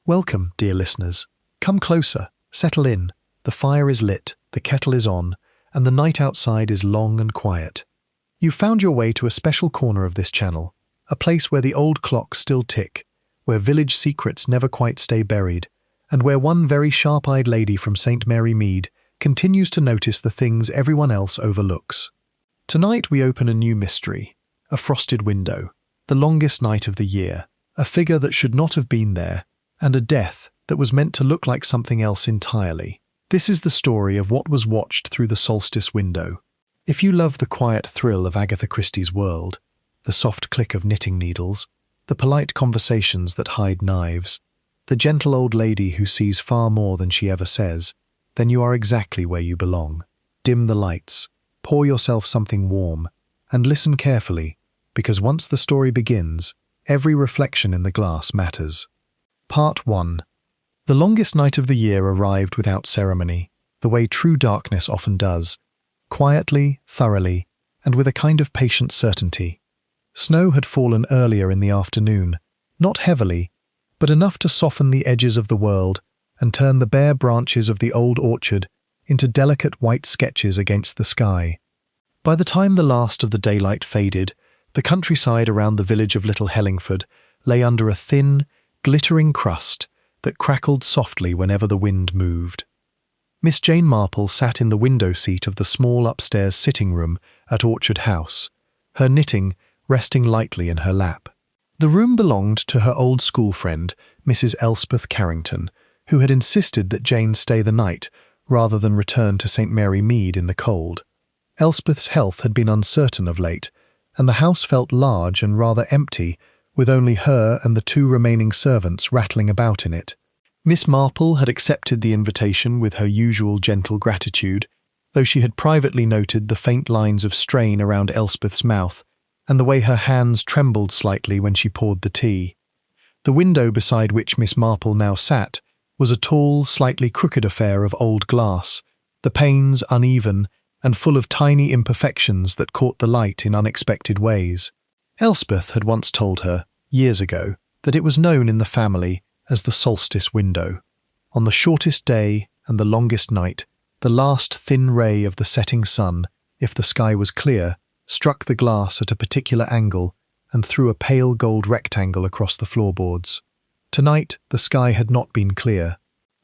Welcome, dear listeners. Come closer, settle in. The fire is lit, the kettle is on, and the night outside is long and quiet. You've found your way to a special corner of this channel, a place where the old clocks still tick, where village secrets never quite stay buried, and where one very sharp-eyed lady from St. Mary Mead continues to notice the things everyone else overlooks. Tonight we open a new mystery, a frosted window, the longest night of the year, a figure that should not have been there, and a death that was meant to look like something else entirely. This is the story of what was watched through the Solstice Window. If you love the quiet thrill of Agatha Christie's world, the soft click of knitting needles, the polite conversations that hide knives, the gentle old lady who sees far more than she ever says, then you are exactly where you belong. Dim the lights, pour yourself something warm, and listen carefully, because once the story begins, every reflection in the glass matters. Part 1. The longest night of the year arrived without ceremony, the way true darkness often does, quietly, thoroughly, and with a kind of patient certainty. Snow had fallen earlier in the afternoon, not heavily, but enough to soften the edges of the world and turn the bare branches of the old orchard into delicate white sketches against the sky. By the time the last of the daylight faded, the countryside around the village of Little Hellingford lay under a thin, glittering crust that crackled softly whenever the wind moved. Miss Jane Marple sat in the window seat of the small upstairs sitting room at Orchard House, her knitting resting lightly in her lap. The room belonged to her old school friend, Mrs. Elspeth Carrington, who had insisted that Jane stay the night rather than return to St. Mary Mead in the cold. Elspeth's health had been uncertain of late, and the house felt large and rather empty, with only her and the two remaining servants rattling about in it. Miss Marple had accepted the invitation with her usual gentle gratitude, though she had privately noted the faint lines of strain around Elspeth's mouth and the way her hands trembled slightly when she poured the tea. The window beside which Miss Marple now sat was a tall, slightly crooked affair of old glass, the panes uneven and full of tiny imperfections that caught the light in unexpected ways. Elspeth had once told her, years ago, that it was known in the family as the Solstice Window. On the shortest day and the longest night, the last thin ray of the setting sun, if the sky was clear, struck the glass at a particular angle and threw a pale gold rectangle across the floorboards. Tonight, the sky had not been clear.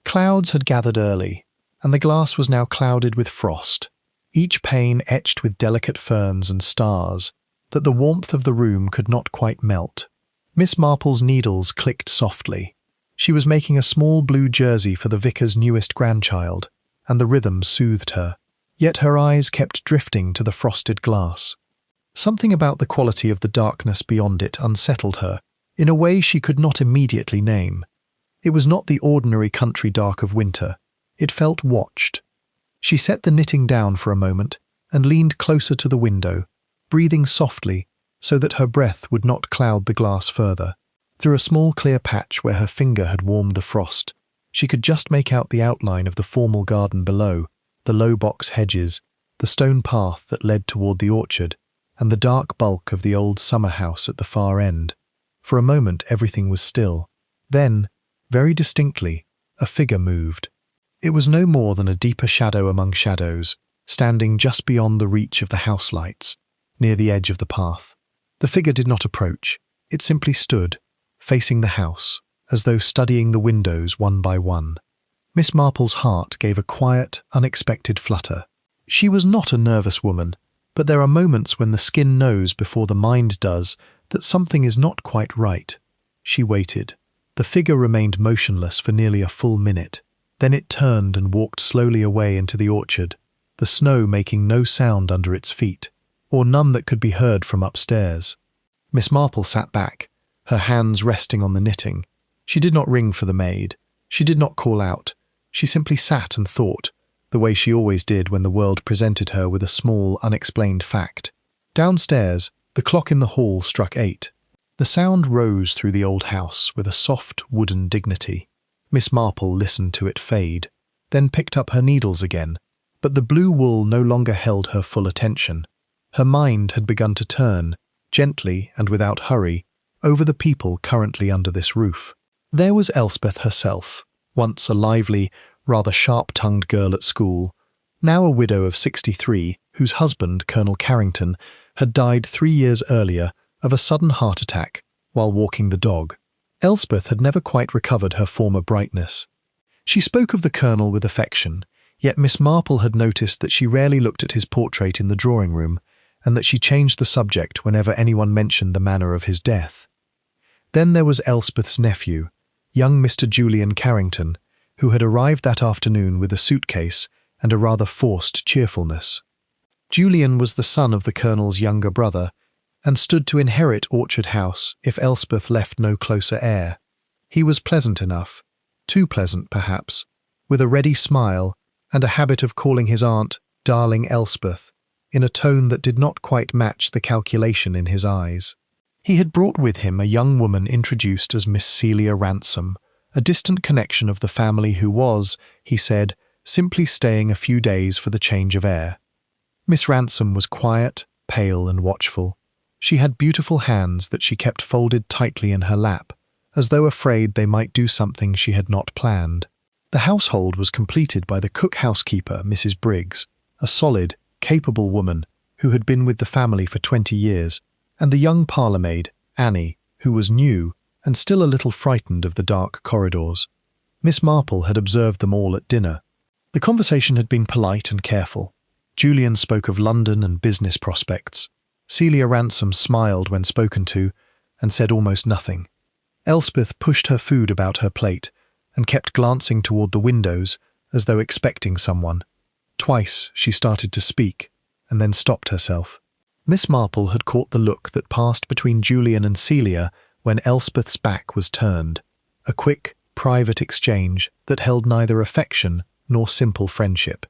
Clouds had gathered early, and the glass was now clouded with frost, each pane etched with delicate ferns and stars that the warmth of the room could not quite melt. Miss Marple's needles clicked softly. She was making a small blue jersey for the vicar's newest grandchild, and the rhythm soothed her. Yet her eyes kept drifting to the frosted glass. Something about the quality of the darkness beyond it unsettled her, in a way she could not immediately name. It was not the ordinary country dark of winter. It felt watched. She set the knitting down for a moment and leaned closer to the window, breathing softly so that her breath would not cloud the glass further. Through a small clear patch where her finger had warmed the frost, she could just make out the outline of the formal garden below, the low box hedges, the stone path that led toward the orchard, and the dark bulk of the old summer house at the far end. For a moment everything was still. Then, very distinctly, a figure moved. It was no more than a deeper shadow among shadows, standing just beyond the reach of the house lights, near the edge of the path. The figure did not approach. It simply stood, facing the house, as though studying the windows one by one. Miss Marple's heart gave a quiet, unexpected flutter. She was not a nervous woman, but there are moments when the skin knows before the mind does that something is not quite right. She waited. The figure remained motionless for nearly a full minute. Then it turned and walked slowly away into the orchard, the snow making no sound under its feet, or none that could be heard from upstairs. Miss Marple sat back, her hands resting on the knitting. She did not ring for the maid. She did not call out. She simply sat and thought, the way she always did when the world presented her with a small, unexplained fact. Downstairs, the clock in the hall struck 8. The sound rose through the old house with a soft, wooden dignity. Miss Marple listened to it fade, then picked up her needles again, but the blue wool no longer held her full attention. Her mind had begun to turn, gently and without hurry, over the people currently under this roof. There was Elspeth herself, once a lively, rather sharp-tongued girl at school, now a widow of 63, whose husband, Colonel Carrington, had died 3 years earlier of a sudden heart attack while walking the dog. Elspeth had never quite recovered her former brightness. She spoke of the Colonel with affection, yet Miss Marple had noticed that she rarely looked at his portrait in the drawing-room, and that she changed the subject whenever anyone mentioned the manner of his death. Then there was Elspeth's nephew, young Mr. Julian Carrington, who had arrived that afternoon with a suitcase and a rather forced cheerfulness. Julian was the son of the Colonel's younger brother, and stood to inherit Orchard House if Elspeth left no closer heir. He was pleasant enough, too pleasant perhaps, with a ready smile and a habit of calling his aunt "Darling Elspeth," in a tone that did not quite match the calculation in his eyes. He had brought with him a young woman introduced as Miss Celia Ransom, a distant connection of the family who was, he said, simply staying a few days for the change of air. Miss Ransom was quiet, pale and watchful. She had beautiful hands that she kept folded tightly in her lap, as though afraid they might do something she had not planned. The household was completed by the cook-housekeeper, Mrs. Briggs, a solid, capable woman who had been with the family for 20 years, and the young parlour-maid, Annie, who was new and still a little frightened of the dark corridors. Miss Marple had observed them all at dinner. The conversation had been polite and careful. Julian spoke of London and business prospects. Celia Ransom smiled when spoken to and said almost nothing. Elspeth pushed her food about her plate and kept glancing toward the windows as though expecting someone. Twice she started to speak and then stopped herself. Miss Marple had caught the look that passed between Julian and Celia when Elspeth's back was turned, a quick, private exchange that held neither affection nor simple friendship.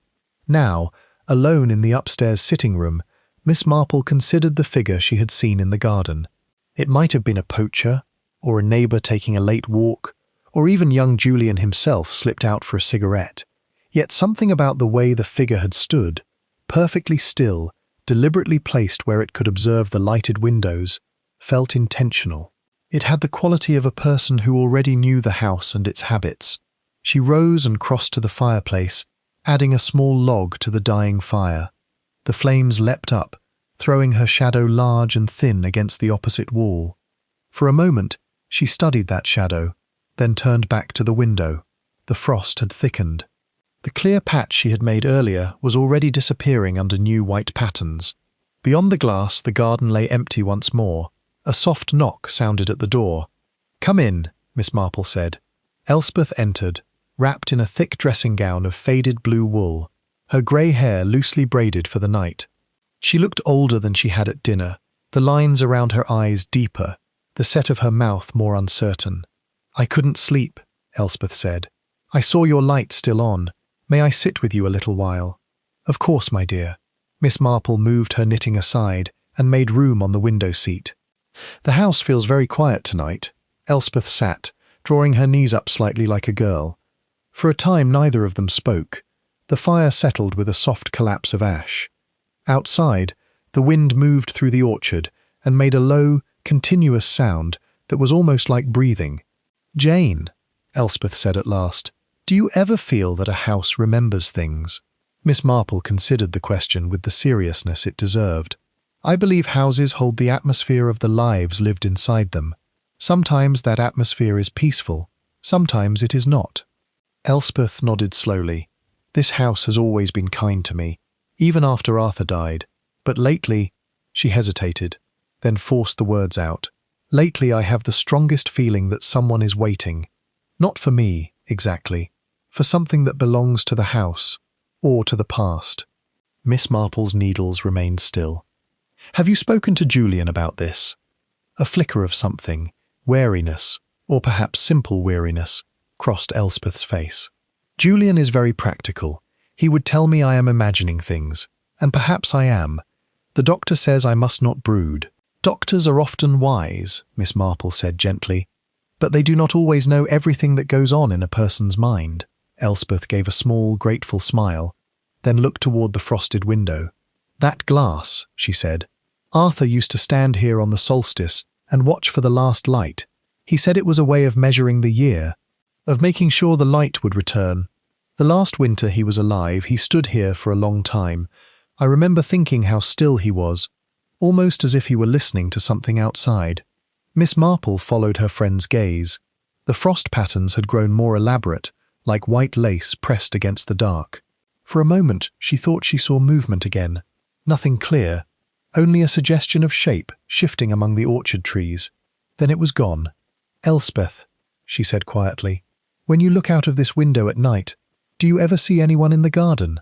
Now, alone in the upstairs sitting room, Miss Marple considered the figure she had seen in the garden. It might have been a poacher, or a neighbour taking a late walk, or even young Julian himself slipped out for a cigarette. Yet something about the way the figure had stood, perfectly still, deliberately placed where it could observe the lighted windows, felt intentional. It had the quality of a person who already knew the house and its habits. She rose and crossed to the fireplace, adding a small log to the dying fire. The flames leapt up, throwing her shadow large and thin against the opposite wall. For a moment, she studied that shadow, then turned back to the window. The frost had thickened. The clear patch she had made earlier was already disappearing under new white patterns. Beyond the glass, the garden lay empty once more. A soft knock sounded at the door. "Come in," Miss Marple said. Elspeth entered, wrapped in a thick dressing gown of faded blue wool, her grey hair loosely braided for the night. She looked older than she had at dinner, the lines around her eyes deeper, the set of her mouth more uncertain. "I couldn't sleep," Elspeth said. "I saw your light still on. May I sit with you a little while?" "Of course, my dear." Miss Marple moved her knitting aside and made room on the window seat. "The house feels very quiet tonight." Elspeth sat, drawing her knees up slightly like a girl. For a time neither of them spoke. The fire settled with a soft collapse of ash. Outside, the wind moved through the orchard and made a low, continuous sound that was almost like breathing. "Jane," Elspeth said at last, "do you ever feel that a house remembers things?" Miss Marple considered the question with the seriousness it deserved. "I believe houses hold the atmosphere of the lives lived inside them. Sometimes that atmosphere is peaceful, sometimes it is not." Elspeth nodded slowly. "This house has always been kind to me, even after Arthur died. But lately," she hesitated, then forced the words out. "Lately I have the strongest feeling that someone is waiting. Not for me, exactly. For something that belongs to the house, or to the past." Miss Marple's needles remained still. "Have you spoken to Julian about this?" A flicker of something, wariness, or perhaps simple weariness, crossed Elspeth's face. "Julian is very practical. He would tell me I am imagining things, and perhaps I am. The doctor says I must not brood." "Doctors are often wise," Miss Marple said gently, "but they do not always know everything that goes on in a person's mind." Elspeth gave a small, grateful smile, then looked toward the frosted window. "That glass," she said. "Arthur used to stand here on the solstice and watch for the last light. He said it was a way of measuring the year, of making sure the light would return. The last winter he was alive, he stood here for a long time. I remember thinking how still he was, almost as if he were listening to something outside. Miss Marple followed her friend's gaze. The frost patterns had grown more elaborate, like white lace pressed against the dark. For a moment, she thought she saw movement again. Nothing clear, only a suggestion of shape shifting among the orchard trees. Then it was gone. "Elspeth," she said quietly, "when you look out of this window at night, do you ever see anyone in the garden?"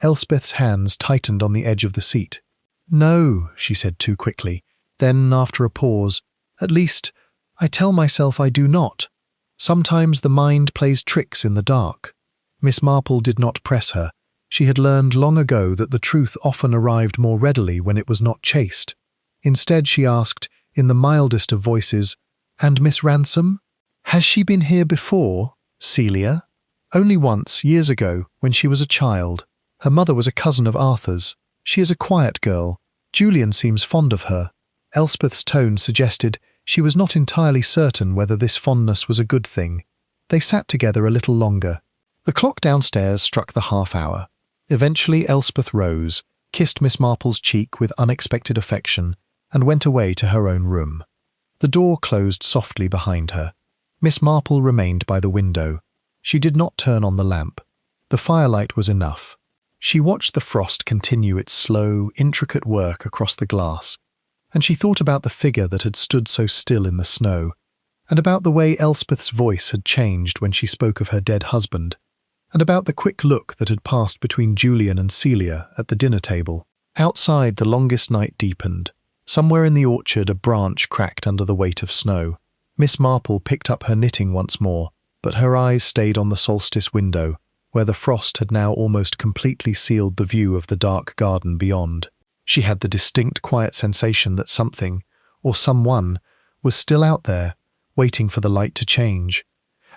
Elspeth's hands tightened on the edge of the seat. "No," she said too quickly. Then, after a pause, "At least, I tell myself I do not. Sometimes the mind plays tricks in the dark." Miss Marple did not press her. She had learned long ago that the truth often arrived more readily when it was not chased. Instead, she asked, in the mildest of voices, "And Miss Ransom? Has she been here before, Celia?" "Only once, years ago, when she was a child. Her mother was a cousin of Arthur's. She is a quiet girl. Julian seems fond of her." Elspeth's tone suggested she was not entirely certain whether this fondness was a good thing. They sat together a little longer. The clock downstairs struck the half-hour. Eventually Elspeth rose, kissed Miss Marple's cheek with unexpected affection, and went away to her own room. The door closed softly behind her. Miss Marple remained by the window. She did not turn on the lamp. The firelight was enough. She watched the frost continue its slow, intricate work across the glass, and she thought about the figure that had stood so still in the snow, and about the way Elspeth's voice had changed when she spoke of her dead husband, and about the quick look that had passed between Julian and Celia at the dinner table. Outside, the longest night deepened. Somewhere in the orchard a branch cracked under the weight of snow. Miss Marple picked up her knitting once more, but her eyes stayed on the Solstice window, where the frost had now almost completely sealed the view of the dark garden beyond. She had the distinct quiet sensation that something, or someone, was still out there, waiting for the light to change.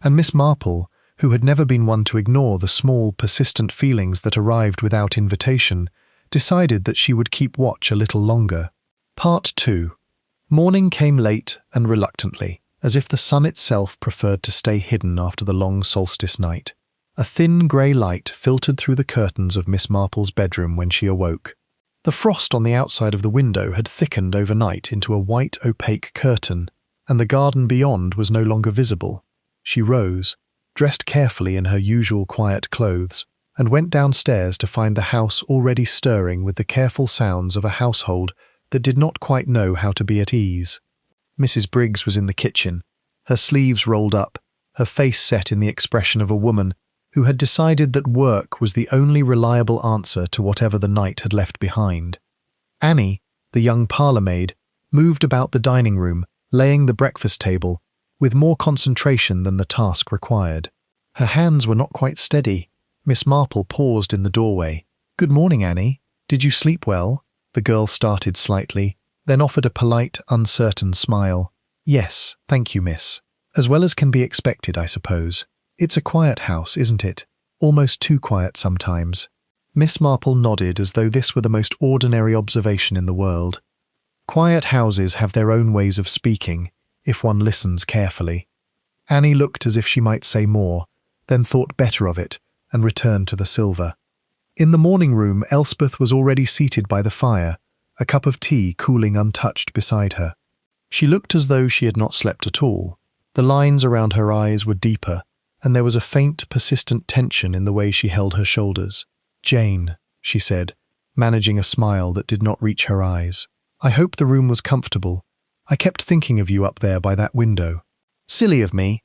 And Miss Marple, who had never been one to ignore the small, persistent feelings that arrived without invitation, decided that she would keep watch a little longer. Part 2. Morning came late and reluctantly, as if the sun itself preferred to stay hidden after the long solstice night. A thin grey light filtered through the curtains of Miss Marple's bedroom when she awoke. The frost on the outside of the window had thickened overnight into a white opaque curtain, and the garden beyond was no longer visible. She rose, dressed carefully in her usual quiet clothes, and went downstairs to find the house already stirring with the careful sounds of a household that did not quite know how to be at ease. Mrs. Briggs was in the kitchen, her sleeves rolled up, her face set in the expression of a woman who had decided that work was the only reliable answer to whatever the night had left behind. Annie, the young parlour-maid, moved about the dining room, laying the breakfast table, with more concentration than the task required. Her hands were not quite steady. Miss Marple paused in the doorway. "Good morning, Annie. Did you sleep well?" The girl started slightly, then offered a polite, uncertain smile. "Yes, thank you, miss. As well as can be expected, I suppose. It's a quiet house, isn't it? Almost too quiet sometimes." Miss Marple nodded as though this were the most ordinary observation in the world. Quiet houses have their own ways of speaking, if one listens carefully. Annie looked as if she might say more, then thought better of it, and returned to the silver. In the morning room, Elspeth was already seated by the fire, a cup of tea cooling untouched beside her. She looked as though she had not slept at all. The lines around her eyes were deeper, and there was a faint, persistent tension in the way she held her shoulders. "Jane," she said, managing a smile that did not reach her eyes. "I hope the room was comfortable. I kept thinking of you up there by that window." "Silly of me."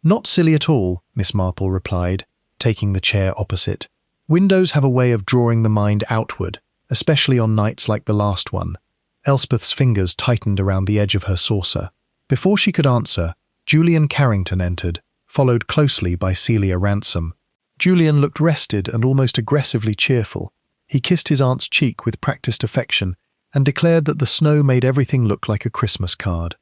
"Not silly at all," Miss Marple replied, taking the chair opposite. "Windows have a way of drawing the mind outward, especially on nights like the last one." Elspeth's fingers tightened around the edge of her saucer. Before she could answer, Julian Carrington entered, followed closely by Celia Ransom. Julian looked rested and almost aggressively cheerful. He kissed his aunt's cheek with practiced affection and declared that the snow made everything look like a Christmas card.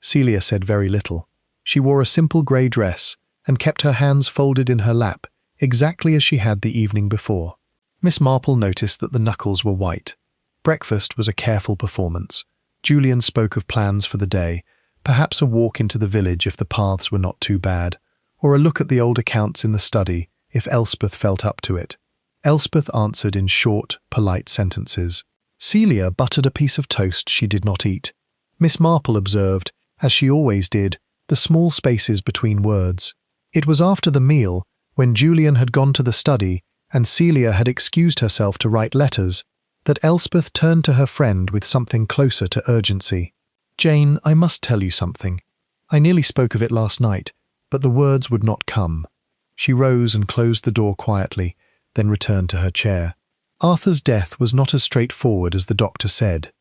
Celia said very little. She wore a simple grey dress and kept her hands folded in her lap, exactly as she had the evening before. Miss Marple noticed that the knuckles were white. Breakfast was a careful performance. Julian spoke of plans for the day, Perhaps a walk into the village if the paths were not too bad, or a look at the old accounts in the study if Elspeth felt up to it. Elspeth answered in short, polite sentences. Celia buttered a piece of toast she did not eat. Miss Marple observed, as she always did, the small spaces between words. It was after the meal, when Julian had gone to the study and Celia had excused herself to write letters, that Elspeth turned to her friend with something closer to urgency. "Jane, I must tell you something. I nearly spoke of it last night, but the words would not come." She rose and closed the door quietly, then returned to her chair. Arthur's death was not as straightforward as the doctor said.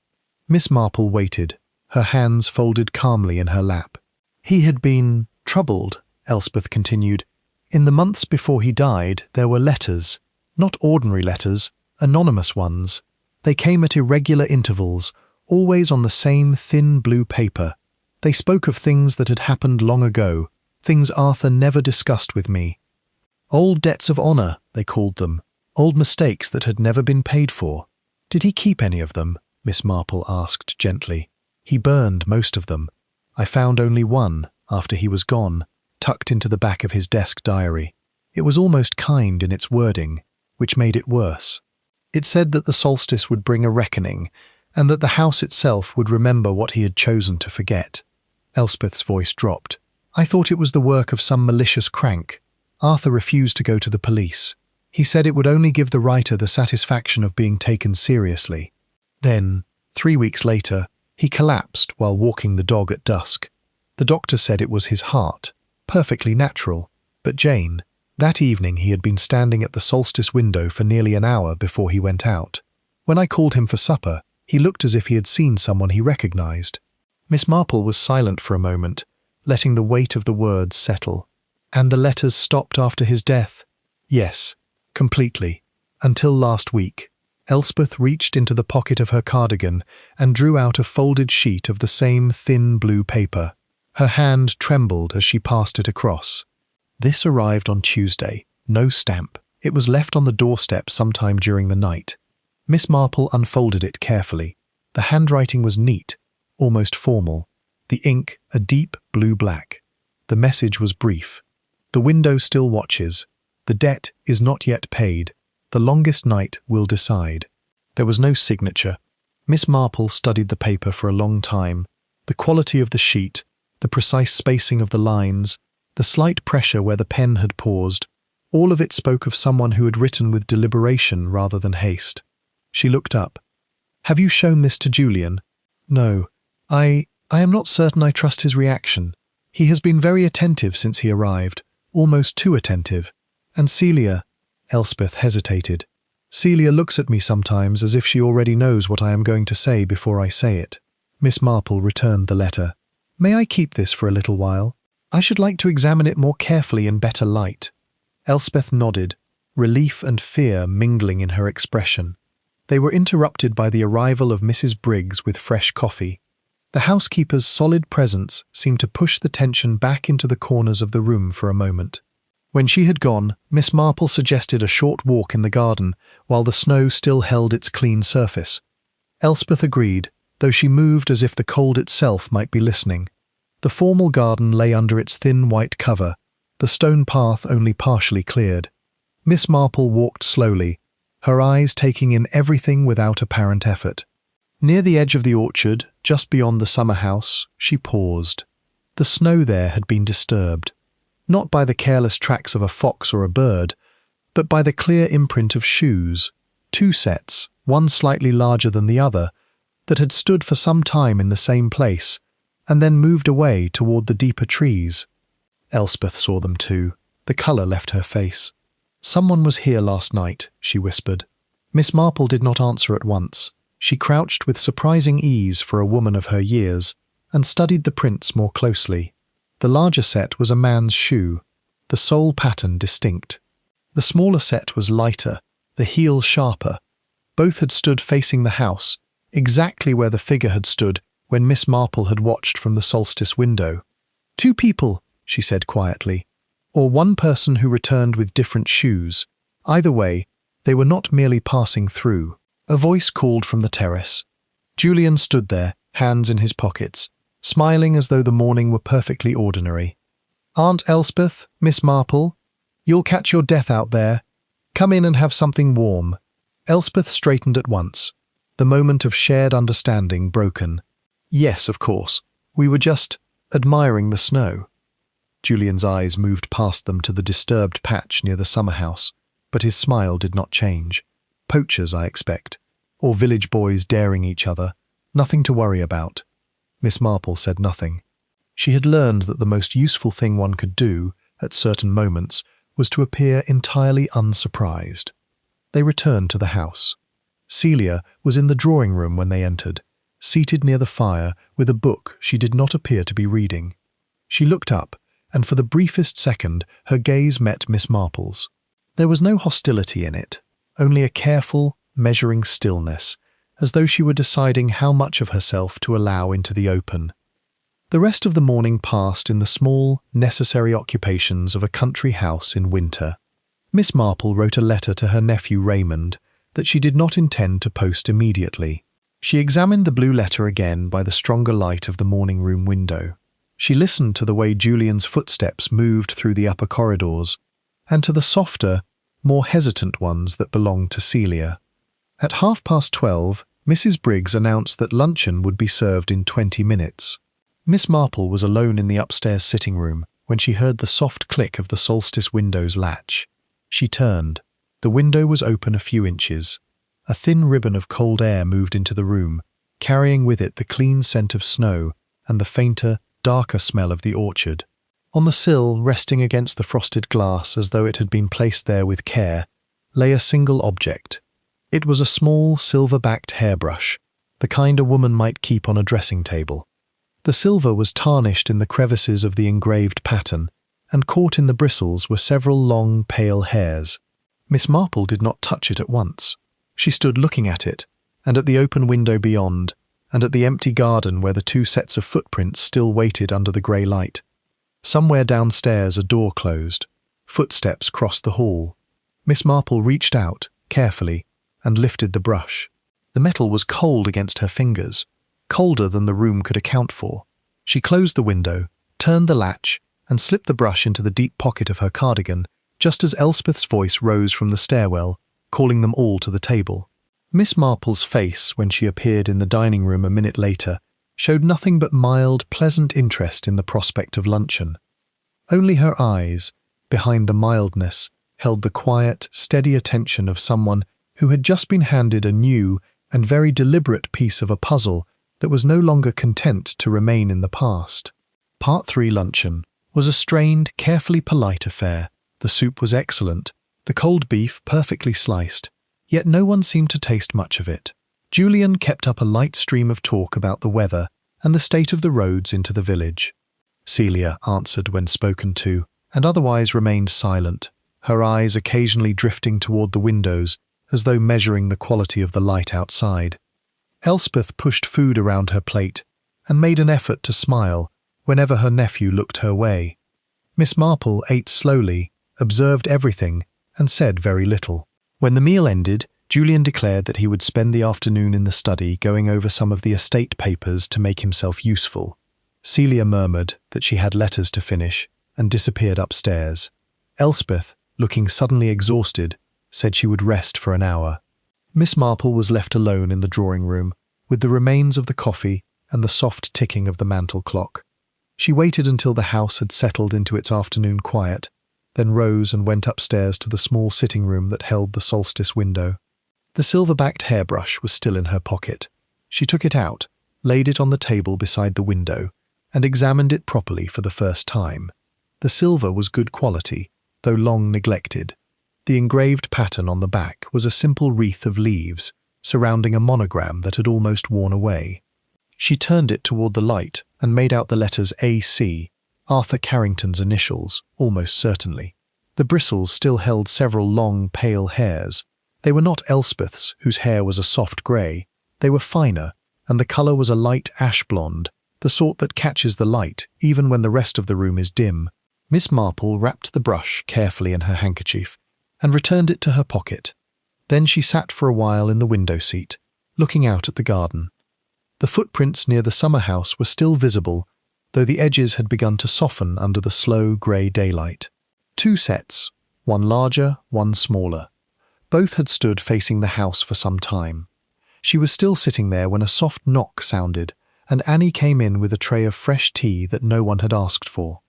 Miss Marple waited, her hands folded calmly in her lap. "He had been troubled," Elspeth continued. "In the months before he died, there were letters, not ordinary letters, anonymous ones. They came at irregular intervals, always on the same thin blue paper. They spoke of things that had happened long ago, things Arthur never discussed with me. Old debts of honour, they called them, old mistakes that had never been paid for." "Did he keep any of them?" Miss Marple asked gently. "He burned most of them. I found only one, after he was gone, tucked into the back of his desk diary. It was almost kind in its wording, which made it worse. It said that the solstice would bring a reckoning, and that the house itself would remember what he had chosen to forget." Elspeth's voice dropped. "I thought it was the work of some malicious crank. Arthur refused to go to the police. He said it would only give the writer the satisfaction of being taken seriously. Then, 3 weeks later, he collapsed while walking the dog at dusk. The doctor said it was his heart, perfectly natural. But Jane, that evening he had been standing at the Solstice window for nearly an hour before he went out. When I called him for supper, he looked as if he had seen someone he recognized." Miss Marple was silent for a moment, letting the weight of the words settle. "And the letters stopped after his death?" "Yes, completely. Until last week." Elspeth reached into the pocket of her cardigan and drew out a folded sheet of the same thin blue paper. Her hand trembled as she passed it across. "This arrived on Tuesday. No stamp. It was left on the doorstep sometime during the night." Miss Marple unfolded it carefully. The handwriting was neat, almost formal. The ink a deep blue-black. The message was brief. "The window still watches. The debt is not yet paid. The longest night will decide." There was no signature. Miss Marple studied the paper for a long time. The quality of the sheet, the precise spacing of the lines, the slight pressure where the pen had paused, all of it spoke of someone who had written with deliberation rather than haste. She looked up. "Have you shown this to Julian?" "No. I am not certain I trust his reaction. He has been very attentive since he arrived, almost too attentive. And Celia—" Elspeth hesitated. "Celia looks at me sometimes as if she already knows what I am going to say before I say it." Miss Marple returned the letter. "May I keep this for a little while? I should like to examine it more carefully in better light." Elspeth nodded, relief and fear mingling in her expression. They were interrupted by the arrival of Mrs. Briggs with fresh coffee. The housekeeper's solid presence seemed to push the tension back into the corners of the room for a moment. When she had gone, Miss Marple suggested a short walk in the garden while the snow still held its clean surface. Elspeth agreed, though she moved as if the cold itself might be listening. The formal garden lay under its thin white cover, the stone path only partially cleared. Miss Marple walked slowly, her eyes taking in everything without apparent effort. Near the edge of the orchard, just beyond the summer house, she paused. The snow there had been disturbed, not by the careless tracks of a fox or a bird, but by the clear imprint of shoes, 2 sets, one slightly larger than the other, that had stood for some time in the same place, and then moved away toward the deeper trees. Elspeth saw them too. The colour left her face. "Someone was here last night," she whispered. Miss Marple did not answer at once. She crouched with surprising ease for a woman of her years, and studied the prints more closely. The larger set was a man's shoe, the sole pattern distinct. The smaller set was lighter, the heel sharper. Both had stood facing the house, exactly where the figure had stood when Miss Marple had watched from the Solstice window. "2 people," she said quietly, "or one person who returned with different shoes. Either way, they were not merely passing through." A voice called from the terrace. Julian stood there, hands in his pockets, smiling as though the morning were perfectly ordinary. "Aunt Elspeth, Miss Marple, you'll catch your death out there. Come in and have something warm." Elspeth straightened at once, the moment of shared understanding broken. "Yes, of course. We were just admiring the snow." Julian's eyes moved past them to the disturbed patch near the summer house, but his smile did not change. "Poachers, I expect, or village boys daring each other. Nothing to worry about." Miss Marple said nothing. She had learned that the most useful thing one could do, at certain moments, was to appear entirely unsurprised. They returned to the house. Celia was in the drawing room when they entered, seated near the fire with a book she did not appear to be reading. She looked up, and for the briefest second her gaze met Miss Marple's. There was no hostility in it, only a careful, measuring stillness, as though she were deciding how much of herself to allow into the open. The rest of the morning passed in the small, necessary occupations of a country house in winter. Miss Marple wrote a letter to her nephew Raymond that she did not intend to post immediately. She examined the blue letter again by the stronger light of the morning room window. She listened to the way Julian's footsteps moved through the upper corridors, and to the softer, more hesitant ones that belonged to Celia. At 12:30, Mrs. Briggs announced that luncheon would be served in 20 minutes. Miss Marple was alone in the upstairs sitting room when she heard the soft click of the Solstice Window's latch. She turned. The window was open a few inches. A thin ribbon of cold air moved into the room, carrying with it the clean scent of snow and the fainter, darker smell of the orchard. On the sill, resting against the frosted glass as though it had been placed there with care, lay a single object. It was a small, silver-backed hairbrush, the kind a woman might keep on a dressing table. The silver was tarnished in the crevices of the engraved pattern, and caught in the bristles were several long, pale hairs. Miss Marple did not touch it at once. She stood looking at it, and at the open window beyond, and at the empty garden where the two sets of footprints still waited under the grey light. Somewhere downstairs a door closed. Footsteps crossed the hall. Miss Marple reached out, carefully, and lifted the brush. The metal was cold against her fingers, colder than the room could account for. She closed the window, turned the latch, and slipped the brush into the deep pocket of her cardigan, just as Elspeth's voice rose from the stairwell, calling them all to the table. Miss Marple's face, when she appeared in the dining room a minute later, showed nothing but mild, pleasant interest in the prospect of luncheon. Only her eyes, behind the mildness, held the quiet, steady attention of someone who had just been handed a new and very deliberate piece of a puzzle that was no longer content to remain in the past. Part 3 luncheon was a strained, carefully polite affair. The soup was excellent, the cold beef perfectly sliced, yet no one seemed to taste much of it. Julian kept up a light stream of talk about the weather and the state of the roads into the village. Celia answered when spoken to, and otherwise remained silent, her eyes occasionally drifting toward the windows as though measuring the quality of the light outside. Elspeth pushed food around her plate and made an effort to smile whenever her nephew looked her way. Miss Marple ate slowly, observed everything, and said very little. When the meal ended, Julian declared that he would spend the afternoon in the study going over some of the estate papers to make himself useful. Celia murmured that she had letters to finish and disappeared upstairs. Elspeth, looking suddenly exhausted, said she would rest for an hour. Miss Marple was left alone in the drawing room with the remains of the coffee and the soft ticking of the mantel clock. She waited until the house had settled into its afternoon quiet, then rose and went upstairs to the small sitting room that held the Solstice window. The silver-backed hairbrush was still in her pocket. She took it out, laid it on the table beside the window, and examined it properly for the first time. The silver was good quality, though long neglected. The engraved pattern on the back was a simple wreath of leaves, surrounding a monogram that had almost worn away. She turned it toward the light and made out the letters A.C., Arthur Carrington's initials, almost certainly. The bristles still held several long, pale hairs. They were not Elspeth's, whose hair was a soft grey. They were finer, and the colour was a light ash blonde, the sort that catches the light even when the rest of the room is dim. Miss Marple wrapped the brush carefully in her handkerchief and returned it to her pocket. Then she sat for a while in the window seat, looking out at the garden. The footprints near the summer house were still visible, though the edges had begun to soften under the slow grey daylight. Two sets, one larger, one smaller. Both had stood facing the house for some time. She was still sitting there when a soft knock sounded, and Annie came in with a tray of fresh tea that no one had asked for.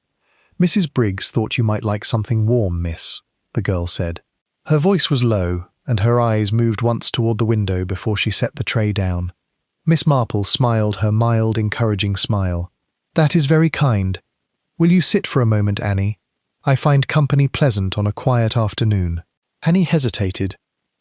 "Mrs. Briggs thought you might like something warm, miss," the girl said. Her voice was low, and her eyes moved once toward the window before she set the tray down. Miss Marple smiled her mild, encouraging smile. "That is very kind. Will you sit for a moment, Annie? I find company pleasant on a quiet afternoon." Annie hesitated,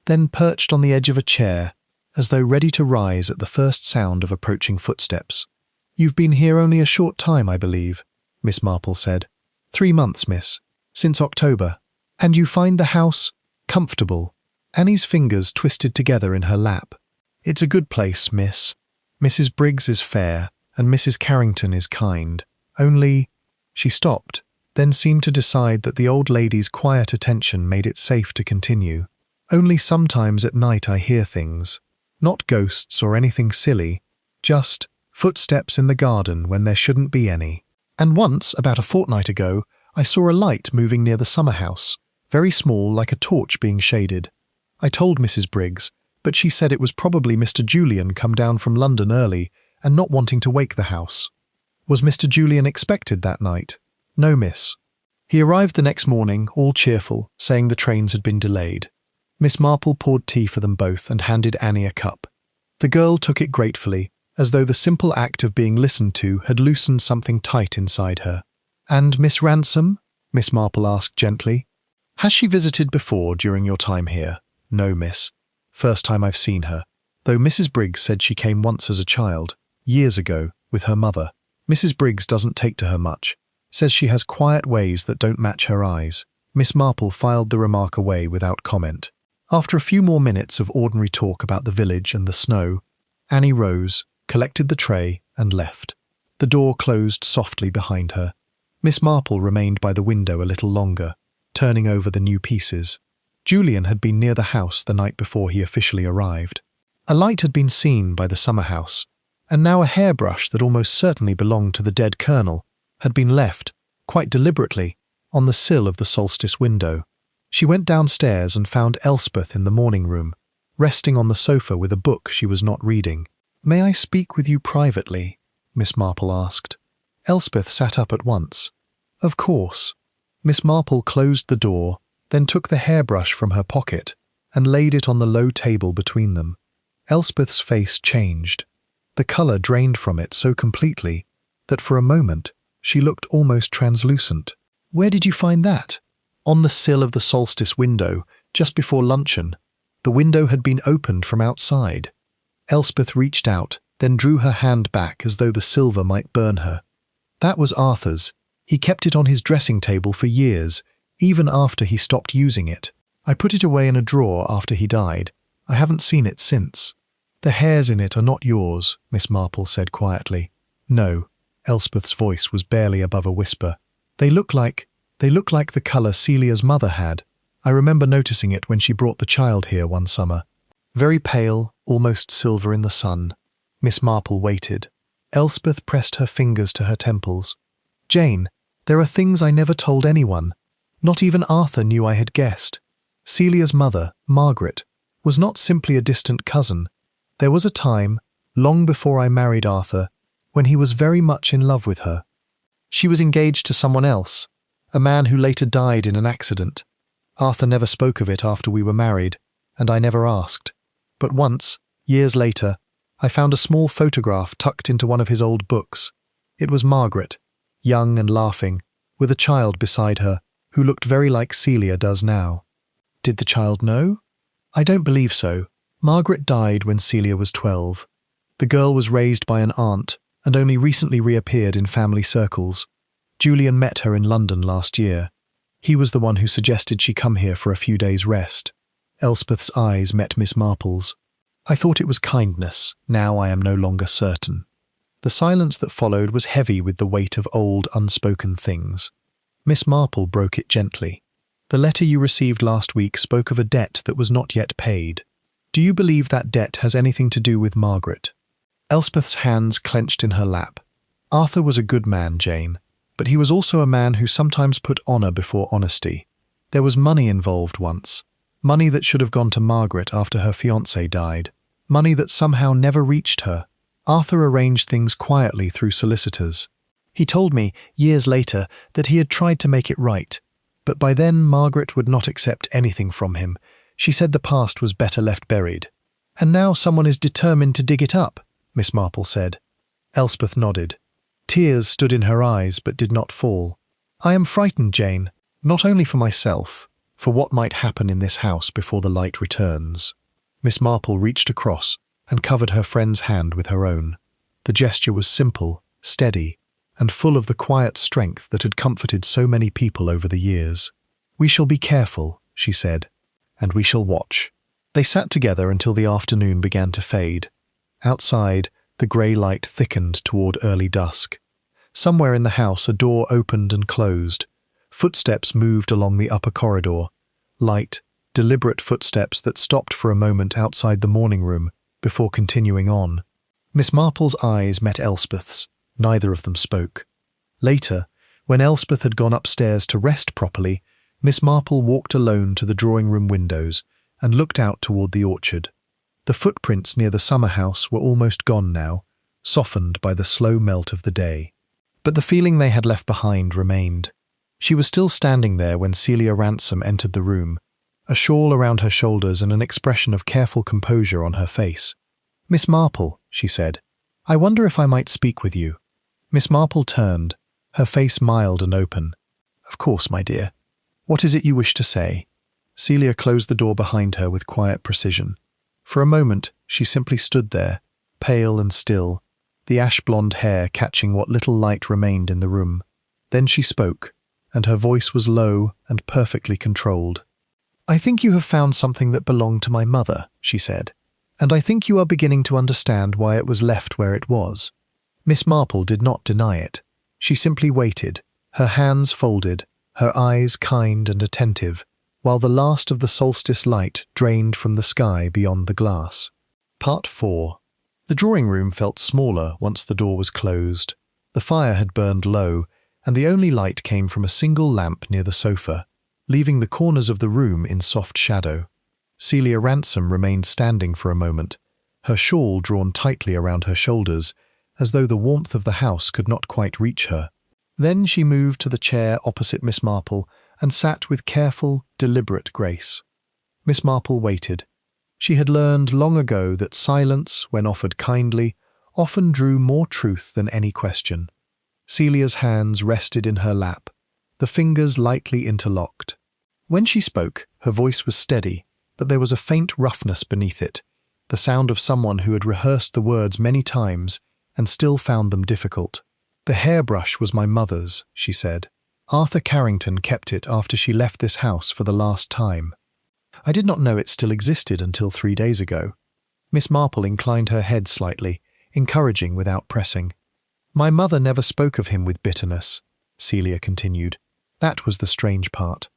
then perched on the edge of a chair, as though ready to rise at the first sound of approaching footsteps. "You've been here only a short time, I believe," Miss Marple said. 3 months, miss. Since October. And you find the house comfortable?" Annie's fingers twisted together in her lap. "It's a good place, miss. Mrs. Briggs is fair, and Mrs. Carrington is kind. Only—" She stopped, then seemed to decide that the old lady's quiet attention made it safe to continue. "Only sometimes at night I hear things. Not ghosts or anything silly, just footsteps in the garden when there shouldn't be any. And once, about a fortnight ago, I saw a light moving near the summer house, very small, like a torch being shaded. I told Mrs. Briggs, but she said it was probably Mr. Julian come down from London early and not wanting to wake the house." "Was Mr. Julian expected that night?" "No, miss. He arrived the next morning, all cheerful, saying the trains had been delayed." Miss Marple poured tea for them both and handed Annie a cup. The girl took it gratefully, as though the simple act of being listened to had loosened something tight inside her. "And Miss Ransom?" Miss Marple asked gently. "Has she visited before during your time here?" "No, miss. First time I've seen her, though Mrs. Briggs said she came once as a child, years ago, with her mother. Mrs. Briggs doesn't take to her much, says she has quiet ways that don't match her eyes." Miss Marple filed the remark away without comment. After a few more minutes of ordinary talk about the village and the snow, Annie rose, collected the tray, and left. The door closed softly behind her. Miss Marple remained by the window a little longer, turning over the new pieces. Julian had been near the house the night before he officially arrived. A light had been seen by the summer house, and now a hairbrush that almost certainly belonged to the dead colonel had been left, quite deliberately, on the sill of the Solstice window. She went downstairs and found Elspeth in the morning room, resting on the sofa with a book she was not reading. "May I speak with you privately?" Miss Marple asked. Elspeth sat up at once. "Of course." Miss Marple closed the door, then took the hairbrush from her pocket and laid it on the low table between them. Elspeth's face changed. The colour drained from it so completely that for a moment she looked almost translucent. "Where did you find that?" "On the sill of the Solstice window, just before luncheon. The window had been opened from outside." Elspeth reached out, then drew her hand back as though the silver might burn her. "That was Arthur's. He kept it on his dressing table for years, even after he stopped using it. I put it away in a drawer after he died. I haven't seen it since." "The hairs in it are not yours," Miss Marple said quietly. "No." Elspeth's voice was barely above a whisper. They look like the colour Celia's mother had. I remember noticing it when she brought the child here one summer. Very pale, almost silver in the sun." Miss Marple waited. Elspeth pressed her fingers to her temples. "Jane, there are things I never told anyone. Not even Arthur knew I had guessed. Celia's mother, Margaret, was not simply a distant cousin. There was a time, long before I married Arthur, when he was very much in love with her. She was engaged to someone else, a man who later died in an accident. Arthur never spoke of it after we were married, and I never asked. But once, years later, I found a small photograph tucked into one of his old books. It was Margaret, young and laughing, with a child beside her, who looked very like Celia does now." "Did the child know?" "I don't believe so. Margaret died when Celia was 12. The girl was raised by an aunt and only recently reappeared in family circles. Julian met her in London last year. He was the one who suggested she come here for a few days' rest." Elspeth's eyes met Miss Marple's. "I thought it was kindness. Now I am no longer certain." The silence that followed was heavy with the weight of old, unspoken things. Miss Marple broke it gently. "The letter you received last week spoke of a debt that was not yet paid. Do you believe that debt has anything to do with Margaret?" Elspeth's hands clenched in her lap. Arthur was a good man, Jane, but he was also a man who sometimes put honour before honesty. There was money involved once. Money that should have gone to Margaret after her fiancé died. Money that somehow never reached her. Arthur arranged things quietly through solicitors. He told me, years later, that he had tried to make it right. But by then Margaret would not accept anything from him. She said the past was better left buried. "And now someone is determined to dig it up," Miss Marple said. Elspeth nodded. Tears stood in her eyes but did not fall. "I am frightened, Jane, not only for myself, for what might happen in this house before the light returns." Miss Marple reached across and covered her friend's hand with her own. The gesture was simple, steady, and full of the quiet strength that had comforted so many people over the years. "We shall be careful," she said, "and we shall watch." They sat together until the afternoon began to fade. Outside, the grey light thickened toward early dusk. Somewhere in the house a door opened and closed. Footsteps moved along the upper corridor. Light, deliberate footsteps that stopped for a moment outside the morning room before continuing on. Miss Marple's eyes met Elspeth's. Neither of them spoke. Later, when Elspeth had gone upstairs to rest properly, Miss Marple walked alone to the drawing-room windows and looked out toward the orchard. The footprints near the summer house were almost gone now, softened by the slow melt of the day. But the feeling they had left behind remained. She was still standing there when Celia Ransom entered the room, a shawl around her shoulders and an expression of careful composure on her face. "Miss Marple," she said, "I wonder if I might speak with you." Miss Marple turned, her face mild and open. "Of course, my dear. What is it you wish to say?" Celia closed the door behind her with quiet precision. For a moment, she simply stood there, pale and still, the ash-blonde hair catching what little light remained in the room. Then she spoke, and her voice was low and perfectly controlled. "I think you have found something that belonged to my mother," she said, "and I think you are beginning to understand why it was left where it was." Miss Marple did not deny it. She simply waited, her hands folded, her eyes kind and attentive, while the last of the solstice light drained from the sky beyond the glass. Part 4. The drawing-room felt smaller once the door was closed. The fire had burned low, and the only light came from a single lamp near the sofa, leaving the corners of the room in soft shadow. Celia Ransom remained standing for a moment, her shawl drawn tightly around her shoulders, as though the warmth of the house could not quite reach her. Then she moved to the chair opposite Miss Marple and sat with careful, deliberate grace. Miss Marple waited. She had learned long ago that silence, when offered kindly, often drew more truth than any question. Celia's hands rested in her lap, the fingers lightly interlocked. When she spoke, her voice was steady, but there was a faint roughness beneath it, the sound of someone who had rehearsed the words many times and still found them difficult. "The hairbrush was my mother's," she said. "Arthur Carrington kept it after she left this house for the last time. I did not know it still existed until 3 days ago." Miss Marple inclined her head slightly, encouraging without pressing. "My mother never spoke of him with bitterness," Celia continued. "That was the strange part.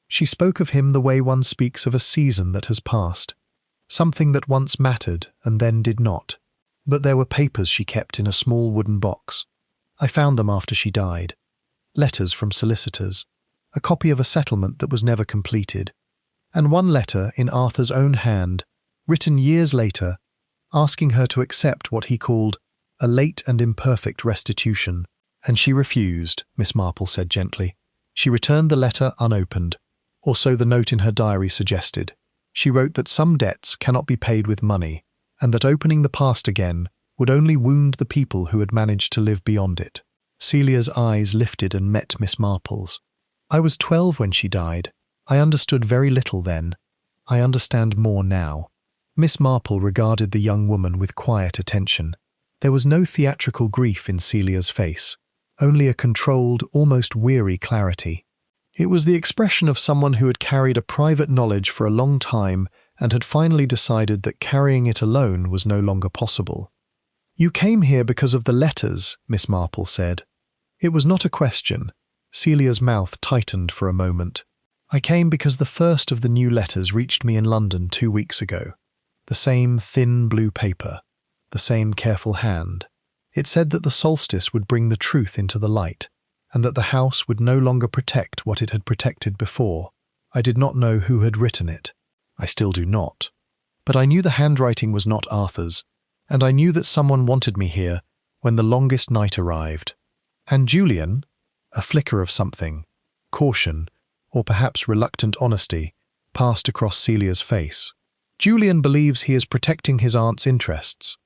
She spoke of him the way one speaks of a season that has passed, something that once mattered and then did not. But there were papers she kept in a small wooden box. I found them after she died. Letters from solicitors, a copy of a settlement that was never completed, and one letter in Arthur's own hand, written years later, asking her to accept what he called a late and imperfect restitution. And she refused," Miss Marple said gently. "She returned the letter unopened, or so the note in her diary suggested. She wrote that some debts cannot be paid with money, and that opening the past again would only wound the people who had managed to live beyond it." Celia's eyes lifted and met Miss Marple's. "I was 12 when she died. I understood very little then. I understand more now." Miss Marple regarded the young woman with quiet attention. There was no theatrical grief in Celia's face, only a controlled, almost weary clarity. It was the expression of someone who had carried a private knowledge for a long time and had finally decided that carrying it alone was no longer possible. "You came here because of the letters," Miss Marple said. It was not a question. Celia's mouth tightened for a moment. "I came because the first of the new letters reached me in London 2 weeks ago. The same thin blue paper. the same careful hand. It said that the solstice would bring the truth into the light, and that the house would no longer protect what it had protected before. I did not know who had written it. I still do not. But I knew the handwriting was not Arthur's, and I knew that someone wanted me here when the longest night arrived. And Julian, a flicker of something, caution, or perhaps reluctant honesty, passed across Celia's face. Julian believes he is protecting his aunt's interests.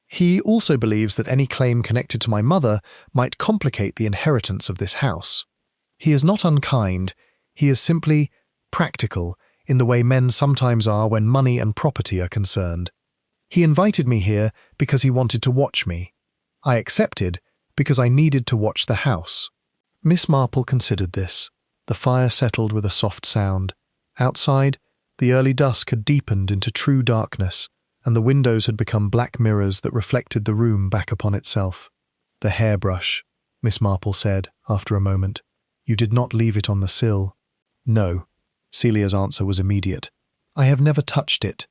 He also believes that any claim connected to my mother might complicate the inheritance of this house. He is not unkind, he is simply practical in the way men sometimes are when money and property are concerned. He invited me here because he wanted to watch me. I accepted because I needed to watch the house. Miss Marple considered this. The fire settled with a soft sound. Outside, the early dusk had deepened into true darkness, and the windows had become black mirrors that reflected the room back upon itself. "The hairbrush," Miss Marple said, after a moment. "You did not leave it on the sill." "No." Celia's answer was immediate. "I have never touched it.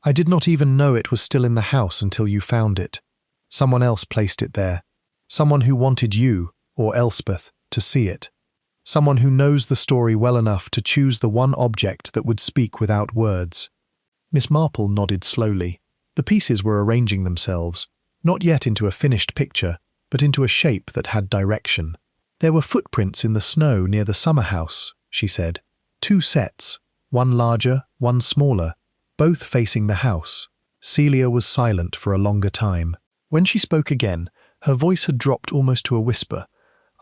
I did not even know it was still in the house until you found it. Someone else placed it there. Someone who wanted you, or Elspeth, to see it. Someone who knows the story well enough to choose the one object that would speak without words." Miss Marple nodded slowly. The pieces were arranging themselves, not yet into a finished picture, but into a shape that had direction. "There were footprints in the snow near the summer house," she said. "Two sets, one larger, one smaller, both facing the house." Celia was silent for a longer time. When she spoke again, her voice had dropped almost to a whisper.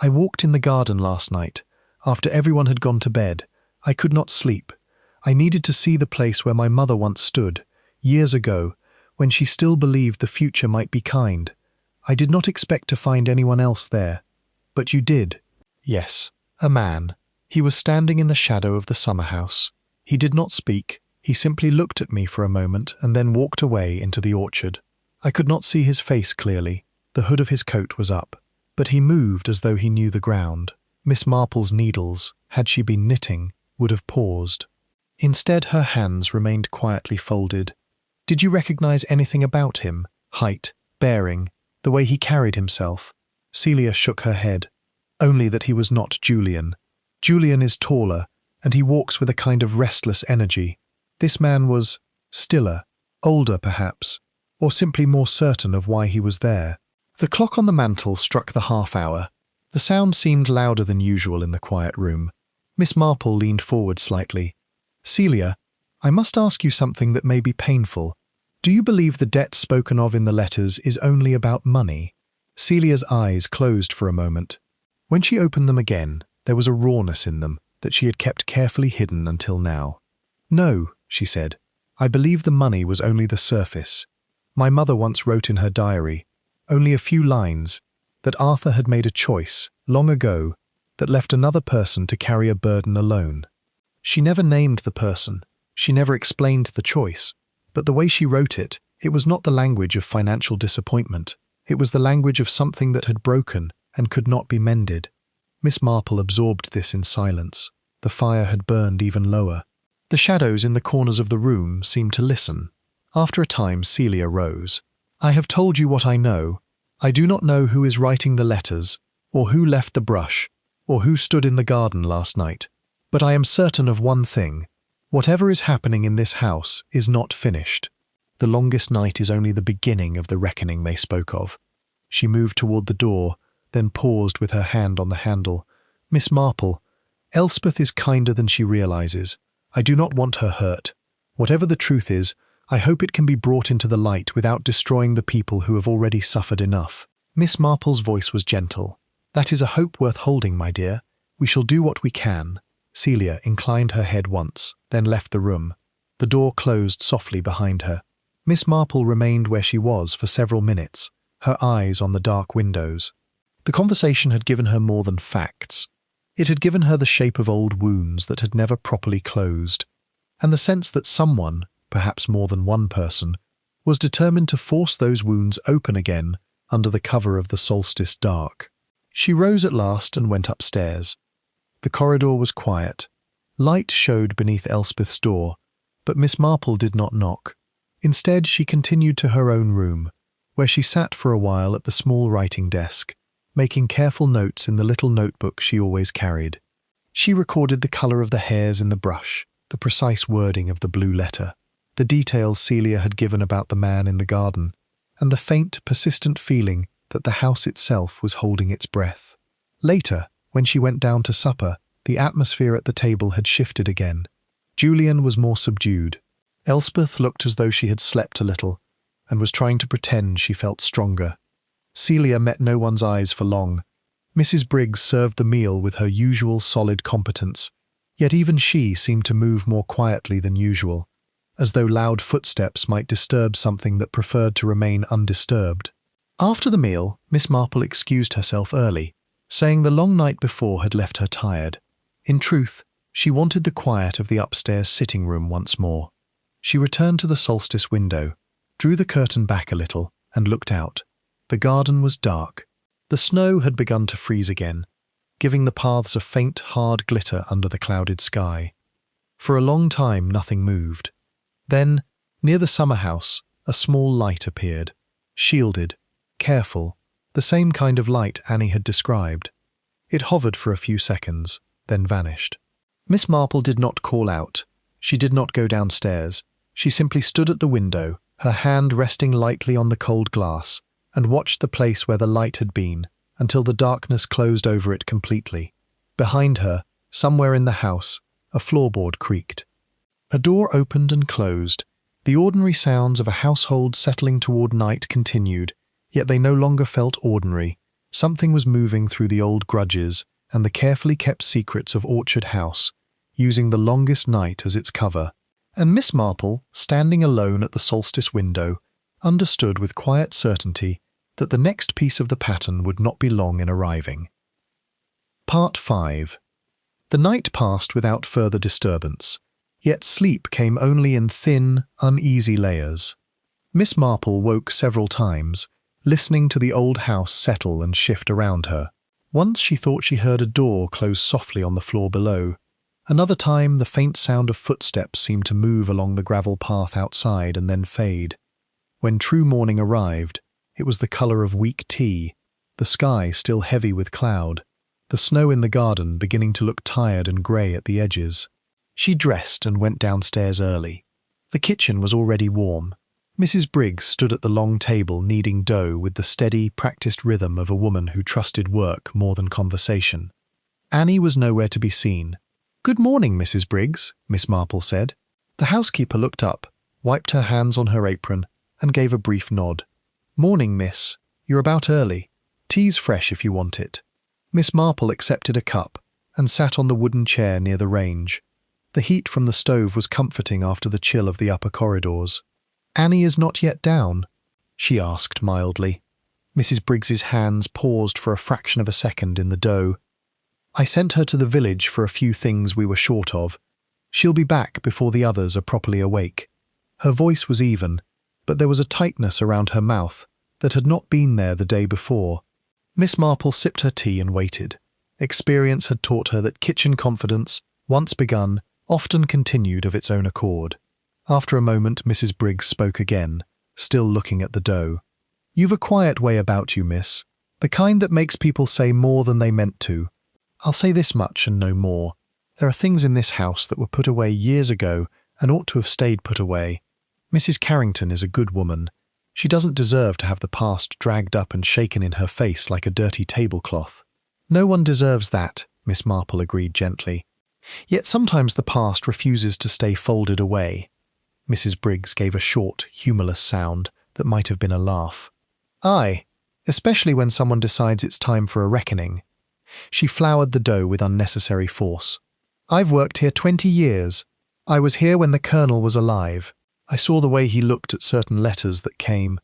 "I walked in the garden last night. After everyone had gone to bed, I could not sleep. I needed to see the place where my mother once stood, years ago, when she still believed the future might be kind. I did not expect to find anyone else there. But you did." "Yes, a man. He was standing in the shadow of the summer house. He did not speak. He simply looked at me for a moment and then walked away into the orchard. I could not see his face clearly. The hood of his coat was up. But he moved as though he knew the ground. Miss Marple's needles, had she been knitting, would have paused. Instead, her hands remained quietly folded. "Did you recognize anything about him? Height, bearing, the way he carried himself?" Celia shook her head. "Only that he was not Julian. Julian is taller, and he walks with a kind of restless energy. This man was stiller, older perhaps, or simply more certain of why he was there." The clock on the mantel struck the half-hour. The sound seemed louder than usual in the quiet room. Miss Marple leaned forward slightly. "Celia, I must ask you something that may be painful. Do you believe the debt spoken of in the letters is only about money?" Celia's eyes closed for a moment. When she opened them again, there was a rawness in them that she had kept carefully hidden until now. "No," she said. "I believe the money was only the surface. My mother once wrote in her diary, only a few lines, that Arthur had made a choice, long ago, that left another person to carry a burden alone. She never named the person, she never explained the choice, but the way she wrote it, it was not the language of financial disappointment, it was the language of something that had broken and could not be mended." Miss Marple absorbed this in silence. The fire had burned even lower. The shadows in the corners of the room seemed to listen. After a time, Celia rose. "I have told you what I know. I do not know who is writing the letters, or who left the brush, or who stood in the garden last night. But I am certain of one thing. Whatever is happening in this house is not finished. The longest night is only the beginning of the reckoning they spoke of." She moved toward the door, then paused with her hand on the handle. "Miss Marple, Elspeth is kinder than she realizes. I do not want her hurt. Whatever the truth is, I hope it can be brought into the light without destroying the people who have already suffered enough." Miss Marple's voice was gentle. "That is a hope worth holding, my dear. We shall do what we can." Celia inclined her head once, then left the room. The door closed softly behind her. Miss Marple remained where she was for several minutes, her eyes on the dark windows. The conversation had given her more than facts. It had given her the shape of old wounds that had never properly closed, and the sense that someone, perhaps more than one person, was determined to force those wounds open again under the cover of the solstice dark. She rose at last and went upstairs. The corridor was quiet. Light showed beneath Elspeth's door, but Miss Marple did not knock. Instead, she continued to her own room, where she sat for a while at the small writing desk, making careful notes in the little notebook she always carried. She recorded the color of the hairs in the brush, the precise wording of the blue letter, the details Celia had given about the man in the garden, and the faint, persistent feeling that the house itself was holding its breath. Later, when she went down to supper, the atmosphere at the table had shifted again. Julian was more subdued. Elspeth looked as though she had slept a little and was trying to pretend she felt stronger. Celia met no one's eyes for long. Mrs. Briggs served the meal with her usual solid competence, yet even she seemed to move more quietly than usual, as though loud footsteps might disturb something that preferred to remain undisturbed. After the meal, Miss Marple excused herself early, saying the long night before had left her tired. In truth, she wanted the quiet of the upstairs sitting room once more. She returned to the Solstice window, drew the curtain back a little, and looked out. The garden was dark. The snow had begun to freeze again, giving the paths a faint, hard glitter under the clouded sky. For a long time nothing moved. Then, near the summer house, a small light appeared, shielded, careful, the same kind of light Annie had described. It hovered for a few seconds, then vanished. Miss Marple did not call out. She did not go downstairs. She simply stood at the window, her hand resting lightly on the cold glass, and watched the place where the light had been, until the darkness closed over it completely. Behind her, somewhere in the house, a floorboard creaked. A door opened and closed. The ordinary sounds of a household settling toward night continued, yet they no longer felt ordinary. Something was moving through the old grudges and the carefully kept secrets of Orchard House, using the longest night as its cover. And Miss Marple, standing alone at the Solstice window, understood with quiet certainty that the next piece of the pattern would not be long in arriving. Part 5. The night passed without further disturbance, yet sleep came only in thin, uneasy layers. Miss Marple woke several times, listening to the old house settle and shift around her. Once she thought she heard a door close softly on the floor below. Another time the faint sound of footsteps seemed to move along the gravel path outside and then fade. When true morning arrived, it was the colour of weak tea, the sky still heavy with cloud, the snow in the garden beginning to look tired and grey at the edges. She dressed and went downstairs early. The kitchen was already warm. Mrs. Briggs stood at the long table kneading dough with the steady, practised rhythm of a woman who trusted work more than conversation. Annie was nowhere to be seen. "Good morning, Mrs. Briggs," Miss Marple said. The housekeeper looked up, wiped her hands on her apron, and gave a brief nod. "Morning, miss. You're about early. Tea's fresh if you want it." Miss Marple accepted a cup and sat on the wooden chair near the range. The heat from the stove was comforting after the chill of the upper corridors. "Annie is not yet down?" she asked mildly. Mrs. Briggs's hands paused for a fraction of a second in the dough. "I sent her to the village for a few things we were short of. She'll be back before the others are properly awake." Her voice was even, but there was a tightness around her mouth that had not been there the day before. Miss Marple sipped her tea and waited. Experience had taught her that kitchen confidence, once begun, often continued of its own accord. After a moment, Mrs. Briggs spoke again, still looking at the dough. "You've a quiet way about you, miss, the kind that makes people say more than they meant to. I'll say this much and no more. There are things in this house that were put away years ago and ought to have stayed put away. Mrs. Carrington is a good woman. She doesn't deserve to have the past dragged up and shaken in her face like a dirty tablecloth." "No one deserves that," Miss Marple agreed gently. "Yet sometimes the past refuses to stay folded away." Mrs. Briggs gave a short, humourless sound that might have been a laugh. "Aye, especially when someone decides it's time for a reckoning." She floured the dough with unnecessary force. "I've worked here 20 years. I was here when the Colonel was alive. I saw the way he looked at certain letters that came.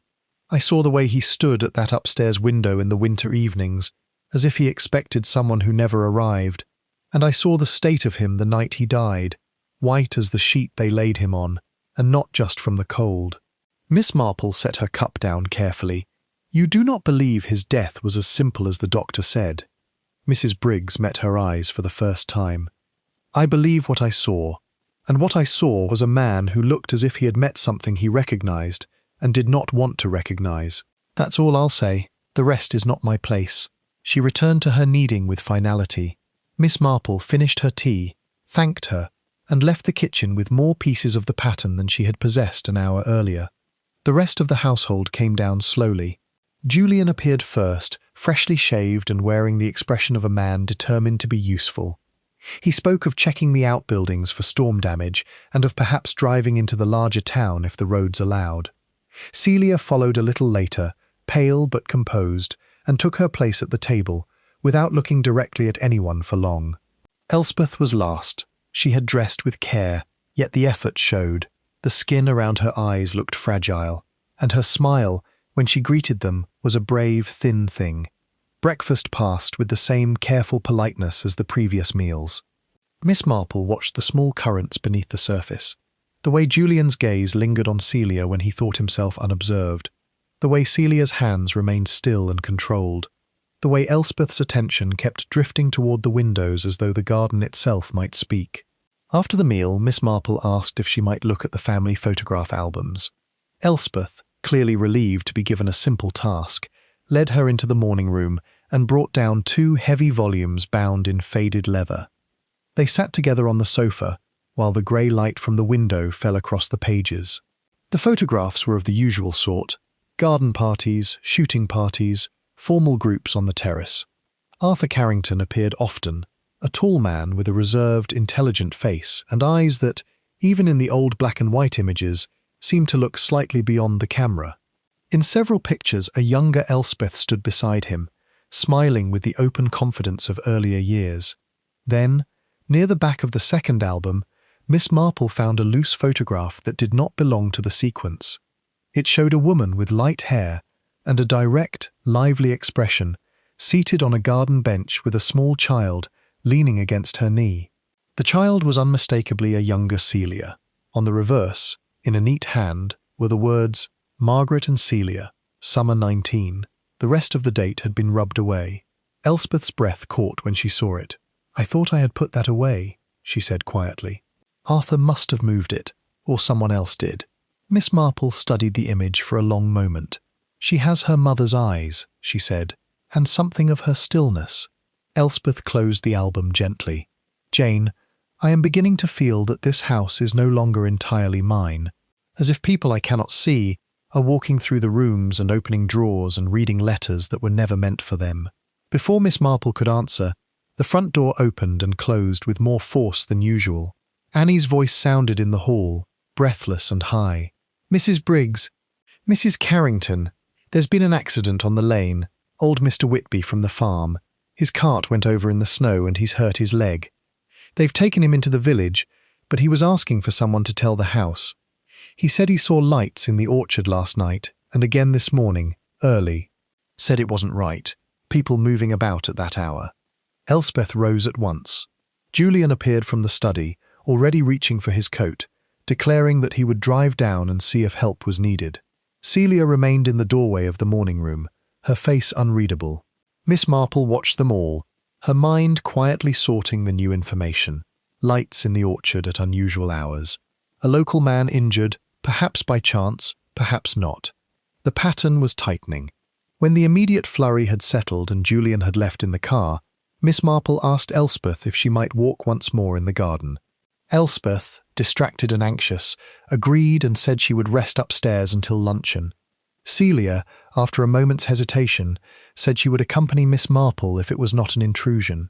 I saw the way he stood at that upstairs window in the winter evenings, as if he expected someone who never arrived. And I saw the state of him the night he died, white as the sheet they laid him on, and not just from the cold." Miss Marple set her cup down carefully. "You do not believe his death was as simple as the doctor said?" Mrs. Briggs met her eyes for the first time. "I believe what I saw. And what I saw was a man who looked as if he had met something he recognized and did not want to recognize. That's all I'll say. The rest is not my place." She returned to her kneading with finality. Miss Marple finished her tea, thanked her, and left the kitchen with more pieces of the pattern than she had possessed an hour earlier. The rest of the household came down slowly. Julian appeared first, freshly shaved and wearing the expression of a man determined to be useful. He spoke of checking the outbuildings for storm damage and of perhaps driving into the larger town if the roads allowed. Celia followed a little later, pale but composed, and took her place at the table, without looking directly at anyone for long. Elspeth was last. She had dressed with care, yet the effort showed. The skin around her eyes looked fragile, and her smile, when she greeted them, was a brave, thin thing. Breakfast passed with the same careful politeness as the previous meals. Miss Marple watched the small currents beneath the surface. The way Julian's gaze lingered on Celia when he thought himself unobserved. The way Celia's hands remained still and controlled. The way Elspeth's attention kept drifting toward the windows as though the garden itself might speak. After the meal, Miss Marple asked if she might look at the family photograph albums. Elspeth, clearly relieved to be given a simple task, led her into the morning room and brought down 2 heavy volumes bound in faded leather. They sat together on the sofa, while the grey light from the window fell across the pages. The photographs were of the usual sort: garden parties, shooting parties, formal groups on the terrace. Arthur Carrington appeared often, a tall man with a reserved, intelligent face and eyes that, even in the old black and white images, seemed to look slightly beyond the camera. In several pictures, a younger Elspeth stood beside him, smiling with the open confidence of earlier years. Then, near the back of the second album, Miss Marple found a loose photograph that did not belong to the sequence. It showed a woman with light hair and a direct, lively expression, seated on a garden bench with a small child leaning against her knee. The child was unmistakably a younger Celia. On the reverse, in a neat hand, were the words, "Margaret and Celia, summer 19. The rest of the date had been rubbed away. Elspeth's breath caught when she saw it. "I thought I had put that away," she said quietly. "Arthur must have moved it, or someone else did." Miss Marple studied the image for a long moment. "She has her mother's eyes," she said, "and something of her stillness." Elspeth closed the album gently. "Jane, I am beginning to feel that this house is no longer entirely mine, as if people I cannot see are walking through the rooms and opening drawers and reading letters that were never meant for them." Before Miss Marple could answer, the front door opened and closed with more force than usual. Annie's voice sounded in the hall, breathless and high. "Mrs. Briggs, Mrs. Carrington, there's been an accident on the lane. Old Mr. Whitby from the farm. His cart went over in the snow and he's hurt his leg. They've taken him into the village, but he was asking for someone to tell the house. He said he saw lights in the orchard last night and again this morning, early. Said it wasn't right, people moving about at that hour." Elspeth rose at once. Julian appeared from the study, already reaching for his coat, declaring that he would drive down and see if help was needed. Celia remained in the doorway of the morning room, her face unreadable. Miss Marple watched them all, her mind quietly sorting the new information. Lights in the orchard at unusual hours. A local man injured, perhaps by chance, perhaps not. The pattern was tightening. When the immediate flurry had settled and Julian had left in the car, Miss Marple asked Elspeth if she might walk once more in the garden. Elspeth, distracted and anxious, agreed and said she would rest upstairs until luncheon. Celia, after a moment's hesitation, said she would accompany Miss Marple if it was not an intrusion.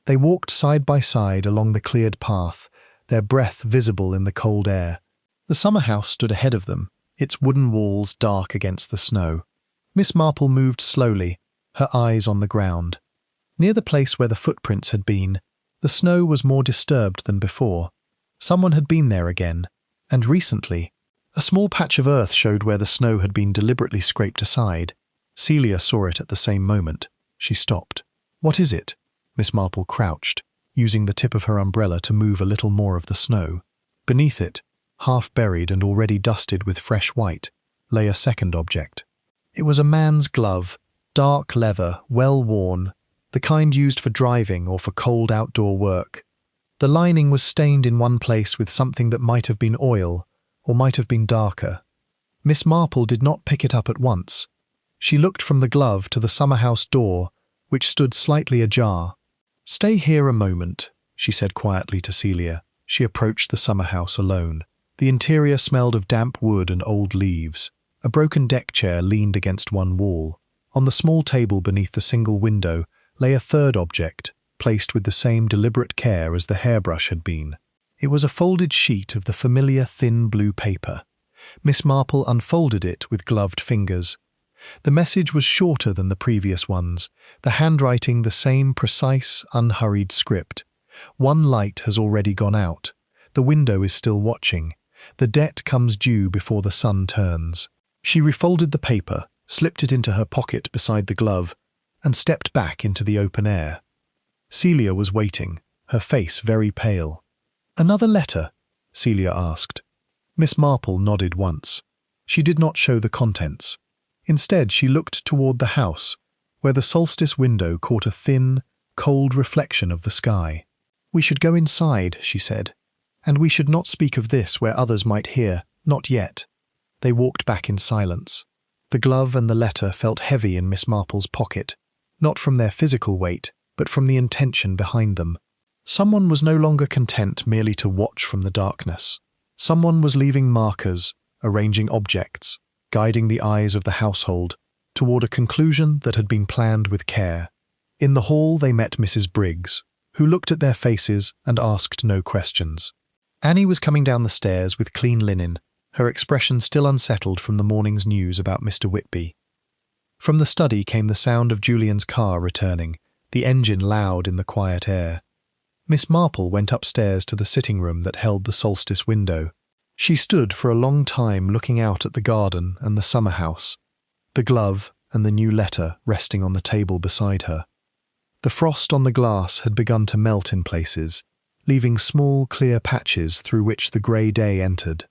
They walked side by side along the cleared path, their breath visible in the cold air. The summer house stood ahead of them, its wooden walls dark against the snow. Miss Marple moved slowly, her eyes on the ground. Near the place where the footprints had been, the snow was more disturbed than before. Someone had been there again, and recently. A small patch of earth showed where the snow had been deliberately scraped aside. Celia saw it at the same moment. She stopped. "What is it?" Miss Marple crouched, using the tip of her umbrella to move a little more of the snow. Beneath it, half buried and already dusted with fresh white, lay a second object. It was a man's glove, dark leather, well worn, the kind used for driving or for cold outdoor work. The lining was stained in one place with something that might have been oil, or might have been darker. Miss Marple did not pick it up at once. She looked from the glove to the summer-house door, which stood slightly ajar. "Stay here a moment," she said quietly to Celia. She approached the summer-house alone. The interior smelled of damp wood and old leaves. A broken deck chair leaned against one wall. On the small table beneath the single window lay a third object, placed with the same deliberate care as the hairbrush had been. It was a folded sheet of the familiar thin blue paper. Miss Marple unfolded it with gloved fingers. The message was shorter than the previous ones, the handwriting the same precise, unhurried script. "One light has already gone out. The window is still watching. The debt comes due before the sun turns." She refolded the paper, slipped it into her pocket beside the glove, and stepped back into the open air. Celia was waiting, her face very pale. "Another letter?" Celia asked. Miss Marple nodded once. She did not show the contents. Instead, she looked toward the house, where the Solstice window caught a thin, cold reflection of the sky. "We should go inside," she said. "And we should not speak of this where others might hear, not yet." They walked back in silence. The glove and the letter felt heavy in Miss Marple's pocket, not from their physical weight, but from the intention behind them. Someone was no longer content merely to watch from the darkness. Someone was leaving markers, arranging objects, guiding the eyes of the household toward a conclusion that had been planned with care. In the hall they met Mrs. Briggs, who looked at their faces and asked no questions. Annie was coming down the stairs with clean linen, her expression still unsettled from the morning's news about Mr. Whitby. From the study came the sound of Julian's car returning, the engine loud in the quiet air. Miss Marple went upstairs to the sitting room that held the Solstice window. She stood for a long time looking out at the garden and the summer house, the glove and the new letter resting on the table beside her. The frost on the glass had begun to melt in places, leaving small, clear patches through which the grey day entered.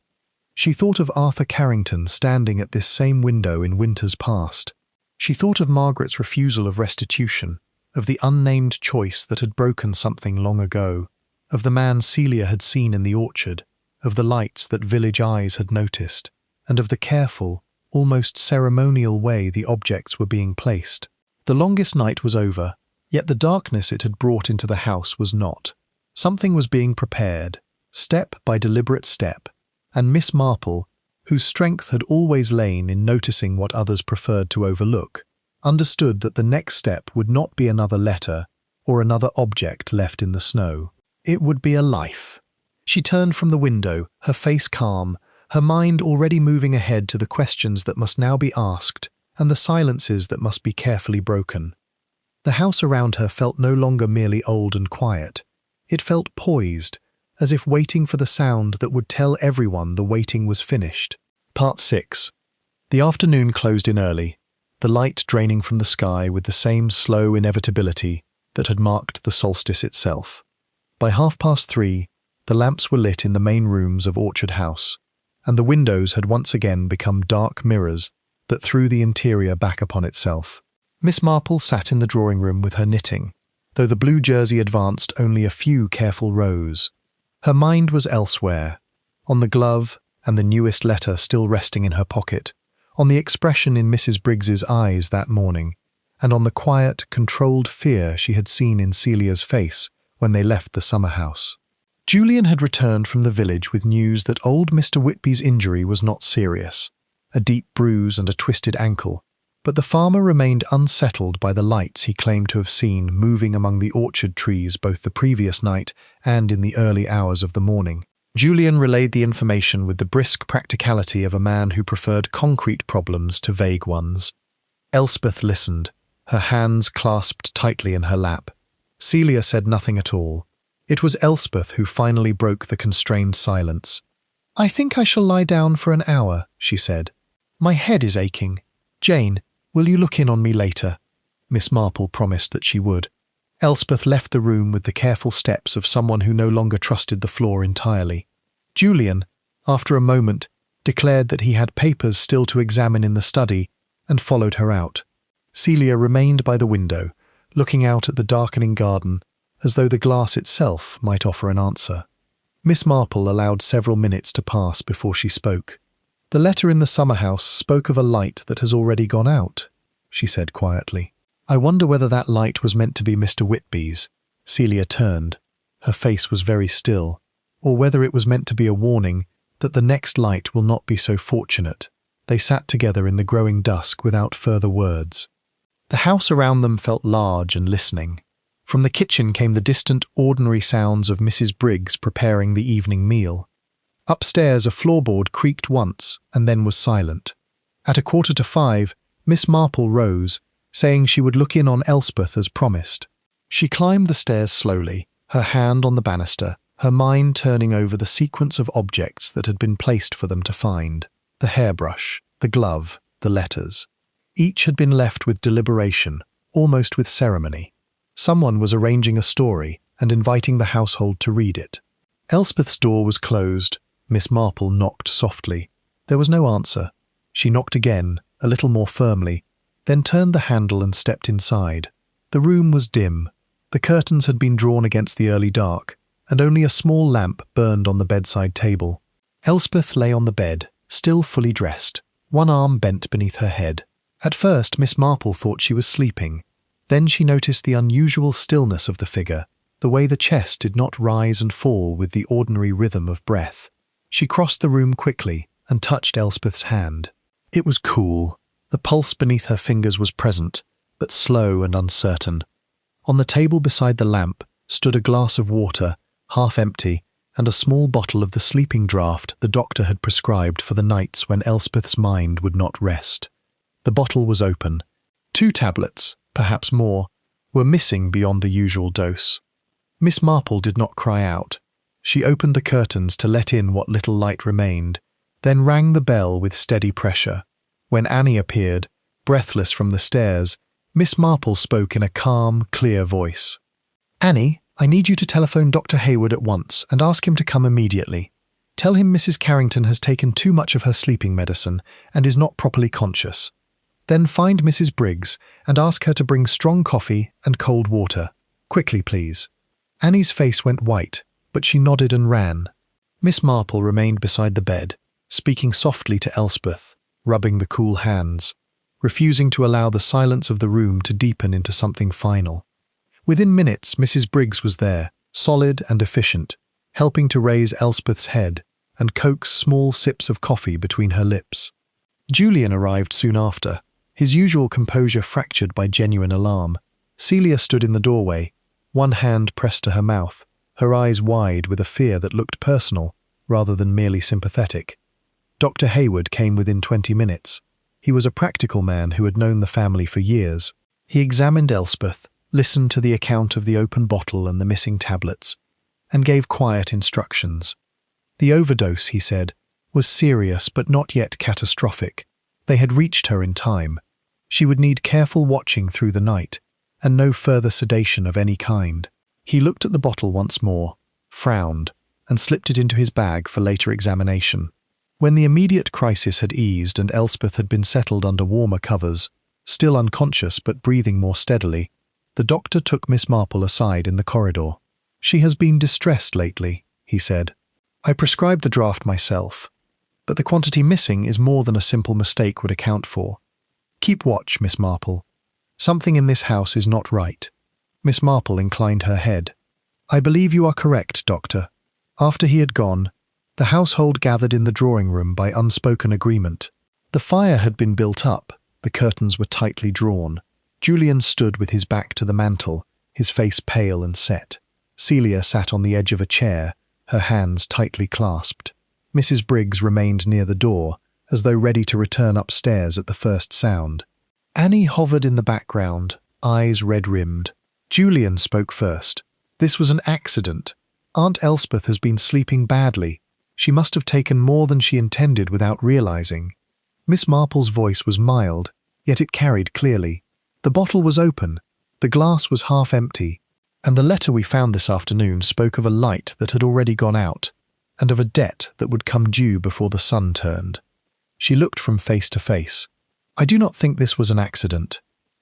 She thought of Arthur Carrington standing at this same window in winters past. She thought of Margaret's refusal of restitution, of the unnamed choice that had broken something long ago, of the man Celia had seen in the orchard, of the lights that village eyes had noticed, and of the careful, almost ceremonial way the objects were being placed. The longest night was over, yet the darkness it had brought into the house was not. Something was being prepared, step by deliberate step, and Miss Marple, whose strength had always lain in noticing what others preferred to overlook, understood that the next step would not be another letter or another object left in the snow. It would be a life. She turned from the window, her face calm, her mind already moving ahead to the questions that must now be asked and the silences that must be carefully broken. The house around her felt no longer merely old and quiet. It felt poised, as if waiting for the sound that would tell everyone the waiting was finished. Part 6. The afternoon closed in early, the light draining from the sky with the same slow inevitability that had marked the solstice itself. By 3:30, the lamps were lit in the main rooms of Orchard House, and the windows had once again become dark mirrors that threw the interior back upon itself. Miss Marple sat in the drawing-room with her knitting, though the blue jersey advanced only a few careful rows. Her mind was elsewhere, on the glove and the newest letter still resting in her pocket, on the expression in Mrs. Briggs's eyes that morning, and on the quiet, controlled fear she had seen in Celia's face when they left the summer house. Julian had returned from the village with news that old Mr. Whitby's injury was not serious, a deep bruise and a twisted ankle, but the farmer remained unsettled by the lights he claimed to have seen moving among the orchard trees both the previous night and in the early hours of the morning. Julian relayed the information with the brisk practicality of a man who preferred concrete problems to vague ones. Elspeth listened, her hands clasped tightly in her lap. Celia said nothing at all. It was Elspeth who finally broke the constrained silence. "I think I shall lie down for an hour," she said. "My head is aching. Jane, will you look in on me later?" Miss Marple promised that she would. Elspeth left the room with the careful steps of someone who no longer trusted the floor entirely. Julian, after a moment, declared that he had papers still to examine in the study and followed her out. Celia remained by the window, looking out at the darkening garden, as though the glass itself might offer an answer. Miss Marple allowed several minutes to pass before she spoke. "The letter in the summer house spoke of a light that has already gone out," she said quietly. "I wonder whether that light was meant to be Mr. Whitby's." Celia turned. Her face was very still. "Or whether it was meant to be a warning that the next light will not be so fortunate." They sat together in the growing dusk without further words. The house around them felt large and listening. From the kitchen came the distant, ordinary sounds of Mrs. Briggs preparing the evening meal. Upstairs, a floorboard creaked once and then was silent. At 5:15, Miss Marple rose, saying she would look in on Elspeth as promised. She climbed the stairs slowly, her hand on the banister, her mind turning over the sequence of objects that had been placed for them to find. The hairbrush, the glove, the letters. Each had been left with deliberation, almost with ceremony. Someone was arranging a story and inviting the household to read it. Elspeth's door was closed. Miss Marple knocked softly. There was no answer. She knocked again, a little more firmly, then turned the handle and stepped inside. The room was dim. The curtains had been drawn against the early dark, and only a small lamp burned on the bedside table. Elspeth lay on the bed, still fully dressed, one arm bent beneath her head. At first, Miss Marple thought she was sleeping. Then she noticed the unusual stillness of the figure, the way the chest did not rise and fall with the ordinary rhythm of breath. She crossed the room quickly and touched Elspeth's hand. It was cool. The pulse beneath her fingers was present, but slow and uncertain. On the table beside the lamp stood a glass of water, half empty, and a small bottle of the sleeping draught the doctor had prescribed for the nights when Elspeth's mind would not rest. The bottle was open. 2 tablets, perhaps more, were missing beyond the usual dose. Miss Marple did not cry out. She opened the curtains to let in what little light remained, then rang the bell with steady pressure. When Annie appeared, breathless from the stairs, Miss Marple spoke in a calm, clear voice. "Annie, I need you to telephone Dr. Hayward at once and ask him to come immediately. Tell him Mrs. Carrington has taken too much of her sleeping medicine and is not properly conscious. Then find Mrs. Briggs and ask her to bring strong coffee and cold water. Quickly, please." Annie's face went white, but she nodded and ran. Miss Marple remained beside the bed, speaking softly to Elspeth, rubbing the cool hands, refusing to allow the silence of the room to deepen into something final. Within minutes, Mrs. Briggs was there, solid and efficient, helping to raise Elspeth's head and coax small sips of coffee between her lips. Julian arrived soon after, his usual composure fractured by genuine alarm. Celia stood in the doorway, one hand pressed to her mouth, her eyes wide with a fear that looked personal rather than merely sympathetic. Dr. Hayward came within 20 minutes. He was a practical man who had known the family for years. He examined Elspeth, listened to the account of the open bottle and the missing tablets, and gave quiet instructions. The overdose, he said, was serious but not yet catastrophic. They had reached her in time. She would need careful watching through the night, and no further sedation of any kind. He looked at the bottle once more, frowned, and slipped it into his bag for later examination. When the immediate crisis had eased and Elspeth had been settled under warmer covers, still unconscious but breathing more steadily, the doctor took Miss Marple aside in the corridor. "She has been distressed lately," he said. "I prescribed the draught myself, but the quantity missing is more than a simple mistake would account for. Keep watch, Miss Marple. Something in this house is not right." Miss Marple inclined her head. "I believe you are correct, Doctor." After he had gone, the household gathered in the drawing room by unspoken agreement. The fire had been built up, the curtains were tightly drawn. Julian stood with his back to the mantel, his face pale and set. Celia sat on the edge of a chair, her hands tightly clasped. Mrs. Briggs remained near the door, as though ready to return upstairs at the first sound. Annie hovered in the background, eyes red-rimmed. Julian spoke first. "This was an accident. Aunt Elspeth has been sleeping badly. She must have taken more than she intended without realizing." Miss Marple's voice was mild, yet it carried clearly. The bottle was open, the glass was half empty, and the letter we found this afternoon spoke of a light that had already gone out, and of a debt that would come due before the sun turned. She looked from face to face. "I do not think this was an accident."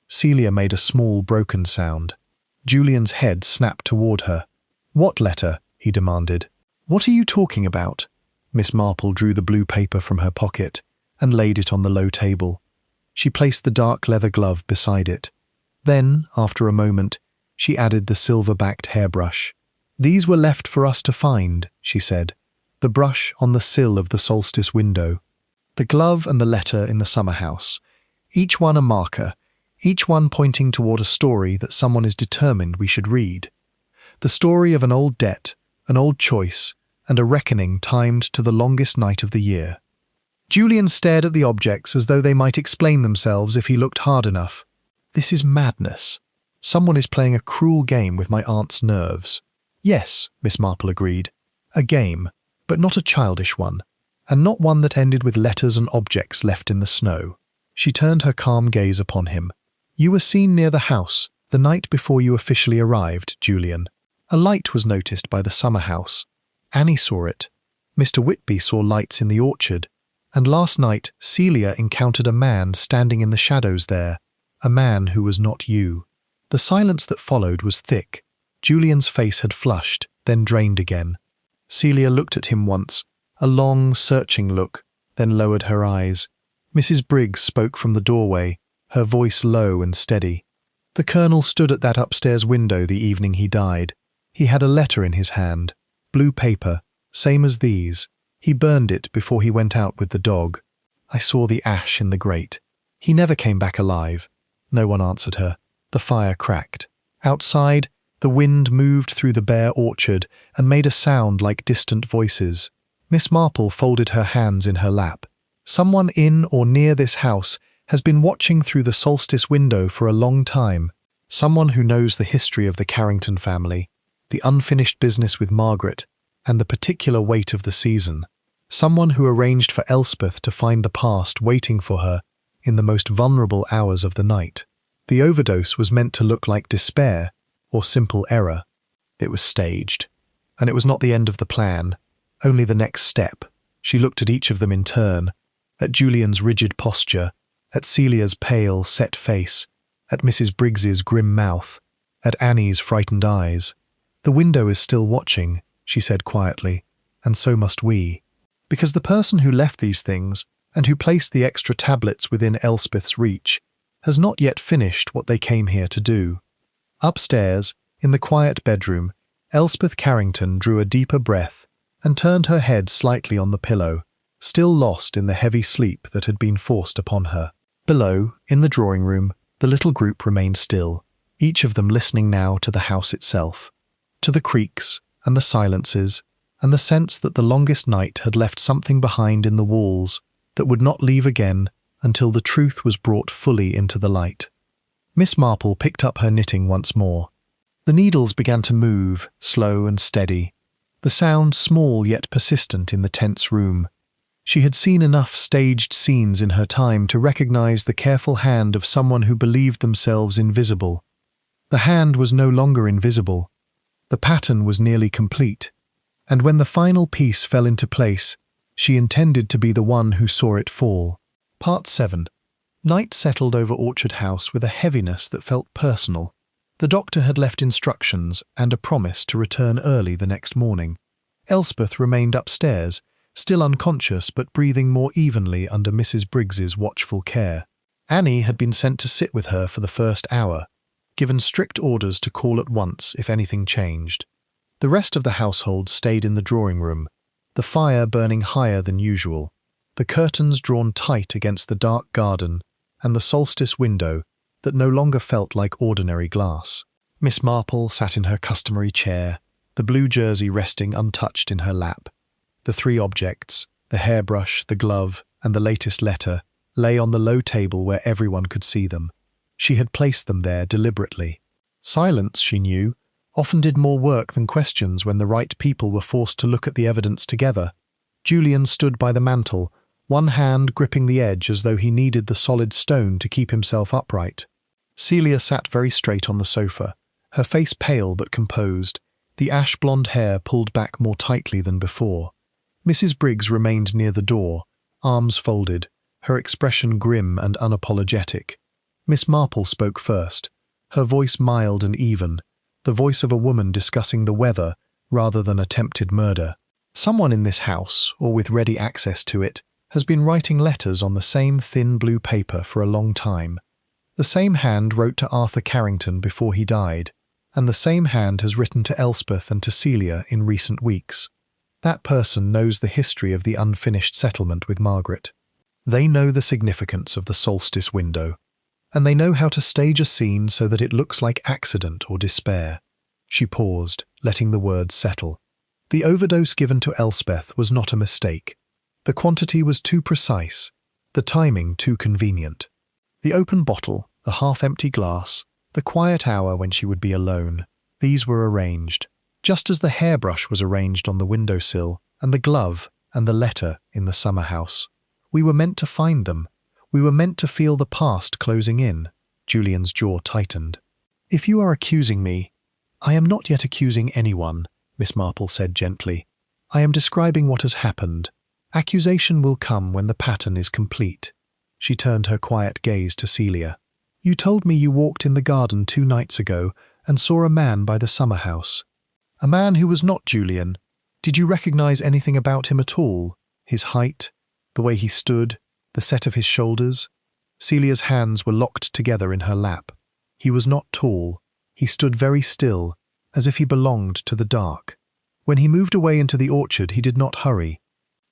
Celia made a small, broken sound. Julian's head snapped toward her. "What letter?" he demanded. "What are you talking about?" Miss Marple drew the blue paper from her pocket and laid it on the low table. She placed the dark leather glove beside it. Then, after a moment, she added the silver-backed hairbrush. "These were left for us to find," she said. "The brush on the sill of the Solstice window. The glove and the letter in the summer house. Each one a marker, each one pointing toward a story that someone is determined we should read. The story of an old debt, an old choice, and a reckoning timed to the longest night of the year." Julian stared at the objects as though they might explain themselves if he looked hard enough. "This is madness. Someone is playing a cruel game with my aunt's nerves." "Yes," Miss Marple agreed. "A game, but not a childish one, and not one that ended with letters and objects left in the snow." She turned her calm gaze upon him. "You were seen near the house the night before you officially arrived, Julian. A light was noticed by the summer house. Annie saw it. Mr. Whitby saw lights in the orchard. And last night, Celia encountered a man standing in the shadows there, a man who was not you." The silence that followed was thick. Julian's face had flushed, then drained again. Celia looked at him once, a long, searching look, then lowered her eyes. Mrs. Briggs spoke from the doorway, her voice low and steady. "The Colonel stood at that upstairs window the evening he died. He had a letter in his hand, blue paper, same as these. He burned it before he went out with the dog. I saw the ash in the grate. He never came back alive." No one answered her. The fire cracked. Outside, the wind moved through the bare orchard and made a sound like distant voices. Miss Marple folded her hands in her lap. "Someone in or near this house has been watching through the Solstice window for a long time. Someone who knows the history of the Carrington family, the unfinished business with Margaret, and the particular weight of the season. Someone who arranged for Elspeth to find the past waiting for her in the most vulnerable hours of the night. The overdose was meant to look like despair or simple error. It was staged. And it was not the end of the plan, only the next step." She looked at each of them in turn, at Julian's rigid posture, at Celia's pale, set face, at Mrs. Briggs's grim mouth, at Annie's frightened eyes. "The window is still watching," she said quietly, "and so must we. Because the person who left these things, and who placed the extra tablets within Elspeth's reach, has not yet finished what they came here to do." Upstairs, in the quiet bedroom, Elspeth Carrington drew a deeper breath and turned her head slightly on the pillow, still lost in the heavy sleep that had been forced upon her. Below, in the drawing room, the little group remained still, each of them listening now to the house itself, to the creaks and the silences, and the sense that the longest night had left something behind in the walls that would not leave again until the truth was brought fully into the light. Miss Marple picked up her knitting once more. The needles began to move, slow and steady, the sound small yet persistent in the tense room. She had seen enough staged scenes in her time to recognize the careful hand of someone who believed themselves invisible. The hand was no longer invisible. The pattern was nearly complete, and when the final piece fell into place, she intended to be the one who saw it fall. Part 7. Night settled over Orchard House with a heaviness that felt personal. The doctor had left instructions and a promise to return early the next morning. Elspeth remained upstairs, still unconscious but breathing more evenly under Mrs. Briggs's watchful care. Annie had been sent to sit with her for the first hour, given strict orders to call at once if anything changed. The rest of the household stayed in the drawing room, the fire burning higher than usual, the curtains drawn tight against the dark garden and the Solstice window that no longer felt like ordinary glass. Miss Marple sat in her customary chair, the blue jersey resting untouched in her lap. The three objects, the hairbrush, the glove, and the latest letter, lay on the low table where everyone could see them. She had placed them there deliberately. Silence, she knew, often did more work than questions when the right people were forced to look at the evidence together. Julian stood by the mantel, one hand gripping the edge as though he needed the solid stone to keep himself upright. Celia sat very straight on the sofa, her face pale but composed, the ash-blonde hair pulled back more tightly than before. Mrs. Briggs remained near the door, arms folded, her expression grim and unapologetic. Miss Marple spoke first, her voice mild and even, the voice of a woman discussing the weather rather than attempted murder. Someone in this house, or with ready access to it, has been writing letters on the same thin blue paper for a long time. The same hand wrote to Arthur Carrington before he died, and the same hand has written to Elspeth and to Celia in recent weeks. That person knows the history of the unfinished settlement with Margaret. They know the significance of the Solstice Window, and they know how to stage a scene so that it looks like accident or despair. She paused, letting the words settle. The overdose given to Elspeth was not a mistake. The quantity was too precise, the timing too convenient. The open bottle, the half-empty glass, the quiet hour when she would be alone, these were arranged, just as the hairbrush was arranged on the windowsill, and the glove and the letter in the summer house. We were meant to find them. We were meant to feel the past closing in. Julian's jaw tightened. If you are accusing me, I am not yet accusing anyone, Miss Marple said gently. I am describing what has happened. Accusation will come when the pattern is complete. She turned her quiet gaze to Celia. You told me you walked in the garden 2 nights ago and saw a man by the summer house. A man who was not Julian. Did you recognize anything about him at all? His height, the way he stood, the set of his shoulders? Celia's hands were locked together in her lap. He was not tall. He stood very still, as if he belonged to the dark. When he moved away into the orchard, he did not hurry.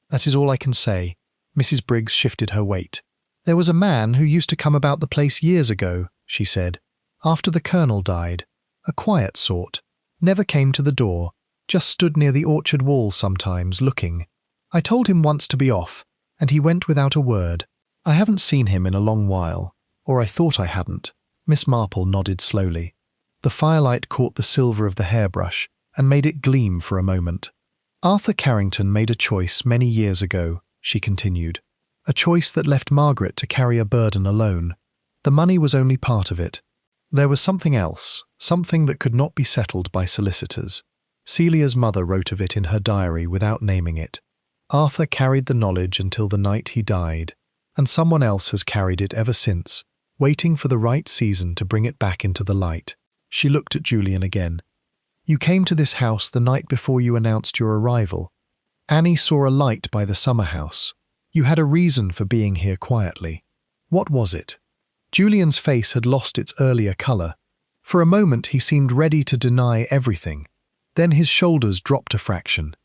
That is all I can say. Mrs. Briggs shifted her weight. There was a man who used to come about the place years ago, she said, after the colonel died. A quiet sort. Never came to the door, just stood near the orchard wall sometimes, looking. I told him once to be off, and he went without a word. I haven't seen him in a long while, or I thought I hadn't. Miss Marple nodded slowly. The firelight caught the silver of the hairbrush and made it gleam for a moment. Arthur Carrington made a choice many years ago, she continued. A choice that left Margaret to carry a burden alone. The money was only part of it. There was something else, something that could not be settled by solicitors. Celia's mother wrote of it in her diary without naming it. Arthur carried the knowledge until the night he died, and someone else has carried it ever since, waiting for the right season to bring it back into the light. She looked at Julian again. You came to this house the night before you announced your arrival. Annie saw a light by the summer house. You had a reason for being here quietly. What was it? Julian's face had lost its earlier colour. For a moment he seemed ready to deny everything. Then his shoulders dropped a fraction.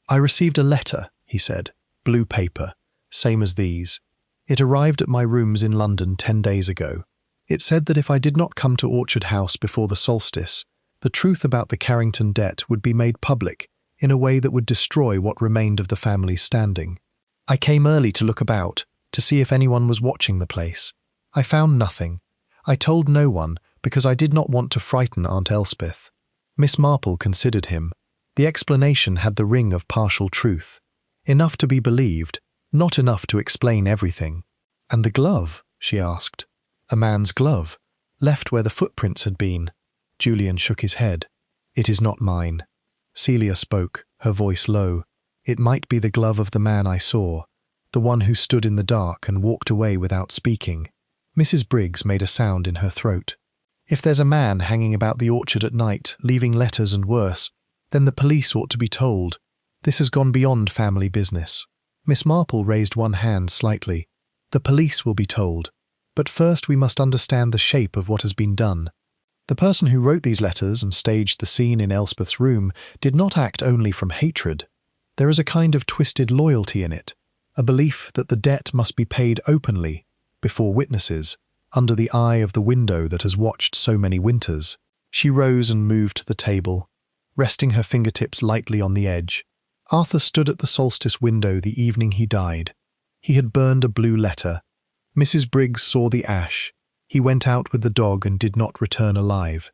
I received a letter, he said. Blue paper, same as these. It arrived at my rooms in London 10 days ago. It said that if I did not come to Orchard House before the solstice, the truth about the Carrington debt would be made public in a way that would destroy what remained of the family's standing. I came early to look about, to see if anyone was watching the place. I found nothing. I told no one because I did not want to frighten Aunt Elspeth. Miss Marple considered him. The explanation had the ring of partial truth. Enough to be believed, not enough to explain everything. And the glove? She asked. A man's glove, left where the footprints had been. Julian shook his head. It is not mine. Celia spoke, her voice low. It might be the glove of the man I saw, the one who stood in the dark and walked away without speaking. Mrs. Briggs made a sound in her throat. If there's a man hanging about the orchard at night, leaving letters and worse, then the police ought to be told. This has gone beyond family business. Miss Marple raised one hand slightly. The police will be told. But first we must understand the shape of what has been done. The person who wrote these letters and staged the scene in Elspeth's room did not act only from hatred. There is a kind of twisted loyalty in it, a belief that the debt must be paid openly, before witnesses, under the eye of the window that has watched so many winters. She rose and moved to the table, resting her fingertips lightly on the edge. Arthur stood at the solstice window the evening he died. He had burned a blue letter. Mrs. Briggs saw the ash. He went out with the dog and did not return alive.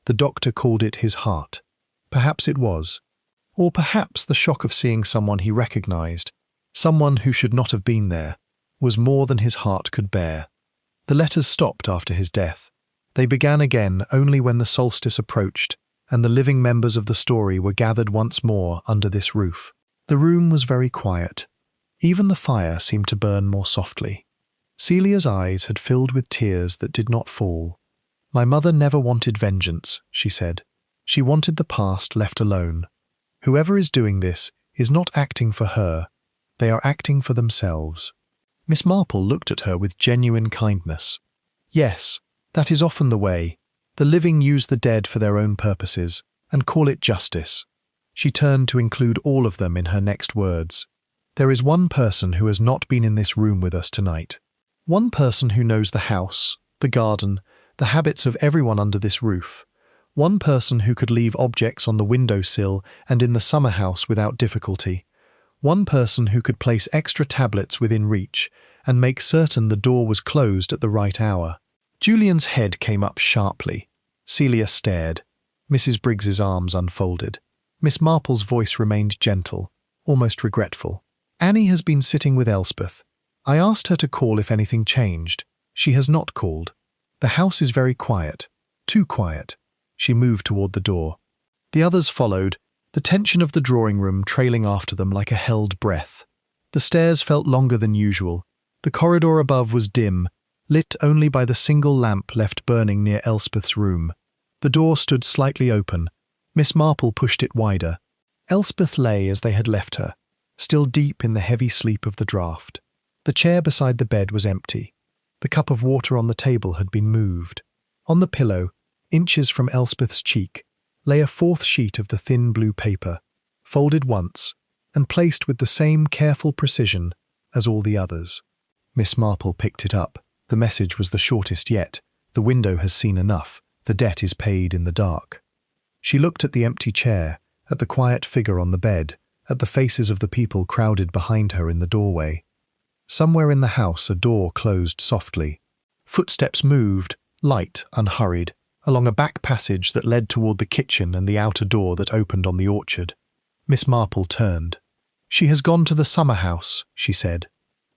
The doctor called it his heart. Perhaps it was. Or perhaps the shock of seeing someone he recognized, someone who should not have been there, was more than his heart could bear. The letters stopped after his death. They began again only when the solstice approached, and the living members of the story were gathered once more under this roof. The room was very quiet. Even the fire seemed to burn more softly. Celia's eyes had filled with tears that did not fall. My mother never wanted vengeance, she said. She wanted the past left alone. Whoever is doing this is not acting for her. They are acting for themselves. Miss Marple looked at her with genuine kindness. Yes, that is often the way. The living use the dead for their own purposes and call it justice. She turned to include all of them in her next words. There is one person who has not been in this room with us tonight. One person who knows the house, the garden, the habits of everyone under this roof. One person who could leave objects on the windowsill and in the summer house without difficulty. One person who could place extra tablets within reach and make certain the door was closed at the right hour. Julian's head came up sharply. Celia stared. Mrs. Briggs's arms unfolded. Miss Marple's voice remained gentle, almost regretful. Annie has been sitting with Elspeth. I asked her to call if anything changed. She has not called. The house is very quiet. Too quiet. She moved toward the door. The others followed, the tension of the drawing room trailing after them like a held breath. The stairs felt longer than usual. The corridor above was dim, lit only by the single lamp left burning near Elspeth's room. The door stood slightly open. Miss Marple pushed it wider. Elspeth lay as they had left her, still deep in the heavy sleep of the draught. The chair beside the bed was empty. The cup of water on the table had been moved. On the pillow, inches from Elspeth's cheek, lay a fourth sheet of the thin blue paper, folded once, and placed with the same careful precision as all the others. Miss Marple picked it up. The message was the shortest yet. The window has seen enough. The debt is paid in the dark. She looked at the empty chair, at the quiet figure on the bed, at the faces of the people crowded behind her in the doorway. Somewhere in the house a door closed softly. Footsteps moved, light, unhurried, along a back passage that led toward the kitchen and the outer door that opened on the orchard. Miss Marple turned. She has gone to the summer house, she said,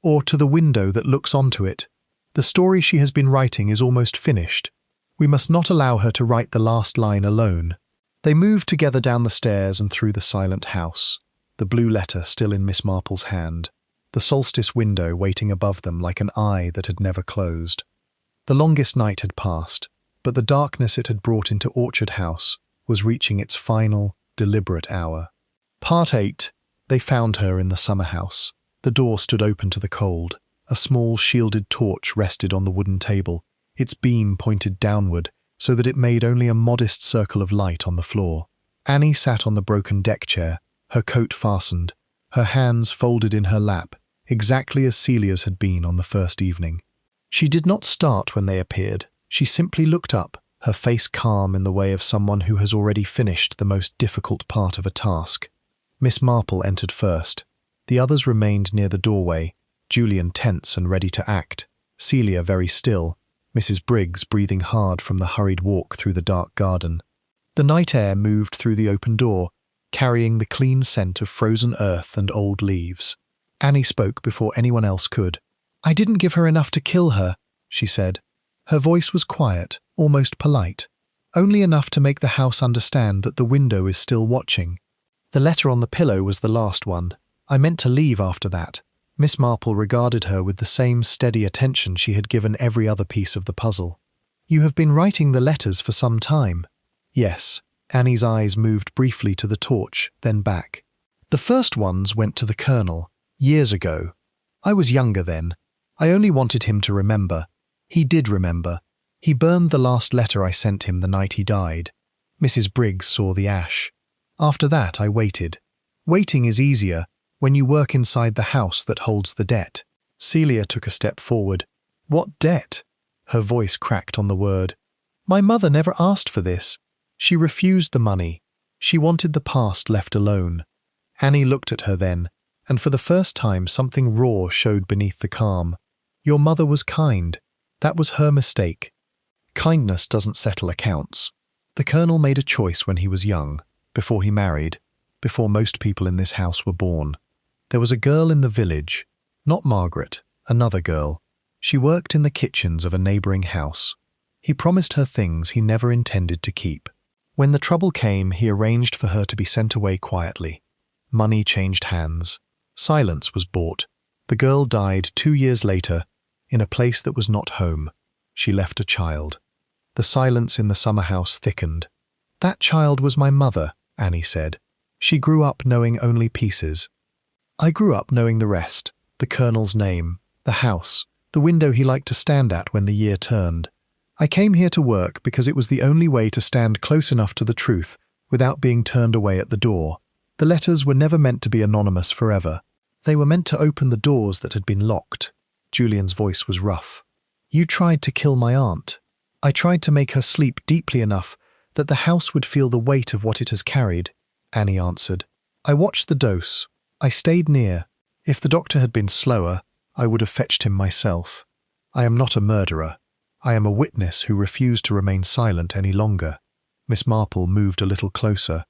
or to the window that looks onto it. The story she has been writing is almost finished. We must not allow her to write the last line alone. They moved together down the stairs and through the silent house, the blue letter still in Miss Marple's hand, the solstice window waiting above them like an eye that had never closed. The longest night had passed, but the darkness it had brought into Orchard House was reaching its final, deliberate hour. Part 8. They found her in the summer house. The door stood open to the cold. A small shielded torch rested on the wooden table. Its beam pointed downward, so that it made only a modest circle of light on the floor. Annie sat on the broken deck chair, her coat fastened, her hands folded in her lap, exactly as Celia's had been on the first evening. She did not start when they appeared. She simply looked up, her face calm in the way of someone who has already finished the most difficult part of a task. Miss Marple entered first. The others remained near the doorway, Julian tense and ready to act, Celia very still, Mrs. Briggs breathing hard from the hurried walk through the dark garden. The night air moved through the open door, carrying the clean scent of frozen earth and old leaves. Annie spoke before anyone else could. "I didn't give her enough to kill her," she said. Her voice was quiet, almost polite, only enough to make the house understand that the window is still watching. The letter on the pillow was the last one. I meant to leave after that. Miss Marple regarded her with the same steady attention she had given every other piece of the puzzle. "You have been writing the letters for some time." "Yes." Annie's eyes moved briefly to the torch, then back. "The first ones went to the Colonel, years ago. I was younger then. I only wanted him to remember. He did remember. He burned the last letter I sent him the night he died. Mrs. Briggs saw the ash. After that, I waited. Waiting is easier when you work inside the house that holds the debt." Celia took a step forward. "What debt?" Her voice cracked on the word. "My mother never asked for this. She refused the money. She wanted the past left alone." Annie looked at her then, and for the first time something raw showed beneath the calm. "Your mother was kind. That was her mistake. Kindness doesn't settle accounts. The Colonel made a choice when he was young, before he married, before most people in this house were born. There was a girl in the village, not Margaret, another girl. She worked in the kitchens of a neighbouring house. He promised her things he never intended to keep. When the trouble came, he arranged for her to be sent away quietly. Money changed hands. Silence was bought. The girl died 2 years later, in a place that was not home. She left a child. The silence in the summer house thickened. "That child was my mother," Annie said. "She grew up knowing only pieces. I grew up knowing the rest, the Colonel's name, The house, the window he liked to stand at when the year turned. I came here to work because it was the only way to stand close enough to the truth without being turned away at the door. The letters were never meant to be anonymous forever. They were meant to open the doors that had been locked. Julian's voice was rough. You tried to kill my aunt. I tried to make her sleep deeply enough that the house would feel the weight of what it has carried, Annie answered. I watched the dose. I stayed near. If the doctor had been slower, I would have fetched him myself. I am not a murderer. I am a witness who refused to remain silent any longer. Miss Marple moved a little closer,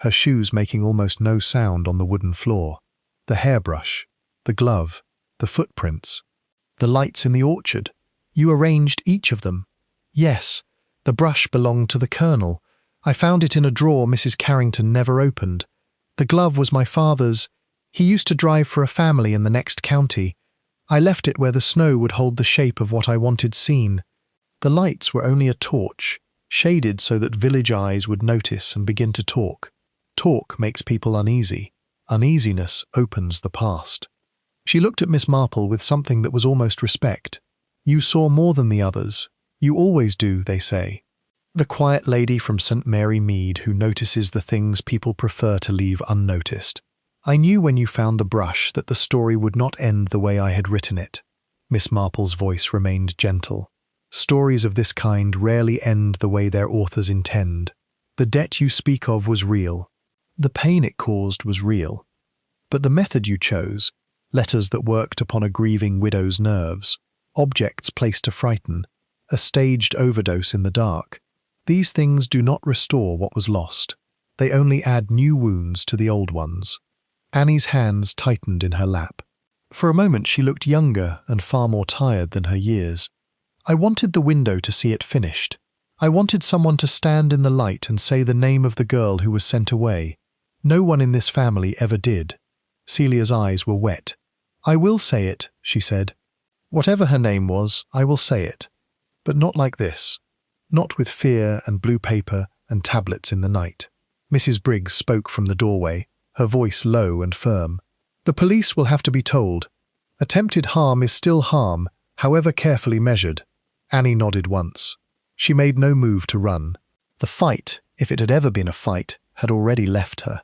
her shoes making almost no sound on the wooden floor. The hairbrush, the glove, the footprints, the lights in the orchard. You arranged each of them. Yes, the brush belonged to the Colonel. I found it in a drawer Mrs. Carrington never opened. The glove was my father's. He used to drive for a family in the next county. I left it where the snow would hold the shape of what I wanted seen. The lights were only a torch, shaded so that village eyes would notice and begin to talk. Talk makes people uneasy. Uneasiness opens the past. She looked at Miss Marple with something that was almost respect. You saw more than the others. You always do, they say. The quiet lady from St. Mary Mead who notices the things people prefer to leave unnoticed. I knew when you found the brush that the story would not end the way I had written it. Miss Marple's voice remained gentle. Stories of this kind rarely end the way their authors intend. The debt you speak of was real. The pain it caused was real. But the method you chose, letters that worked upon a grieving widow's nerves, objects placed to frighten, a staged overdose in the dark, these things do not restore what was lost. They only add new wounds to the old ones. Annie's hands tightened in her lap. For a moment she looked younger and far more tired than her years. I wanted the window to see it finished. I wanted someone to stand in the light and say the name of the girl who was sent away. No one in this family ever did. Celia's eyes were wet. I will say it, she said. Whatever her name was, I will say it. But not like this. Not with fear and blue paper and tablets in the night. Mrs. Briggs spoke from the doorway, her voice low and firm. The police will have to be told. Attempted harm is still harm, however carefully measured. Annie nodded once. She made no move to run. The fight, if it had ever been a fight, had already left her.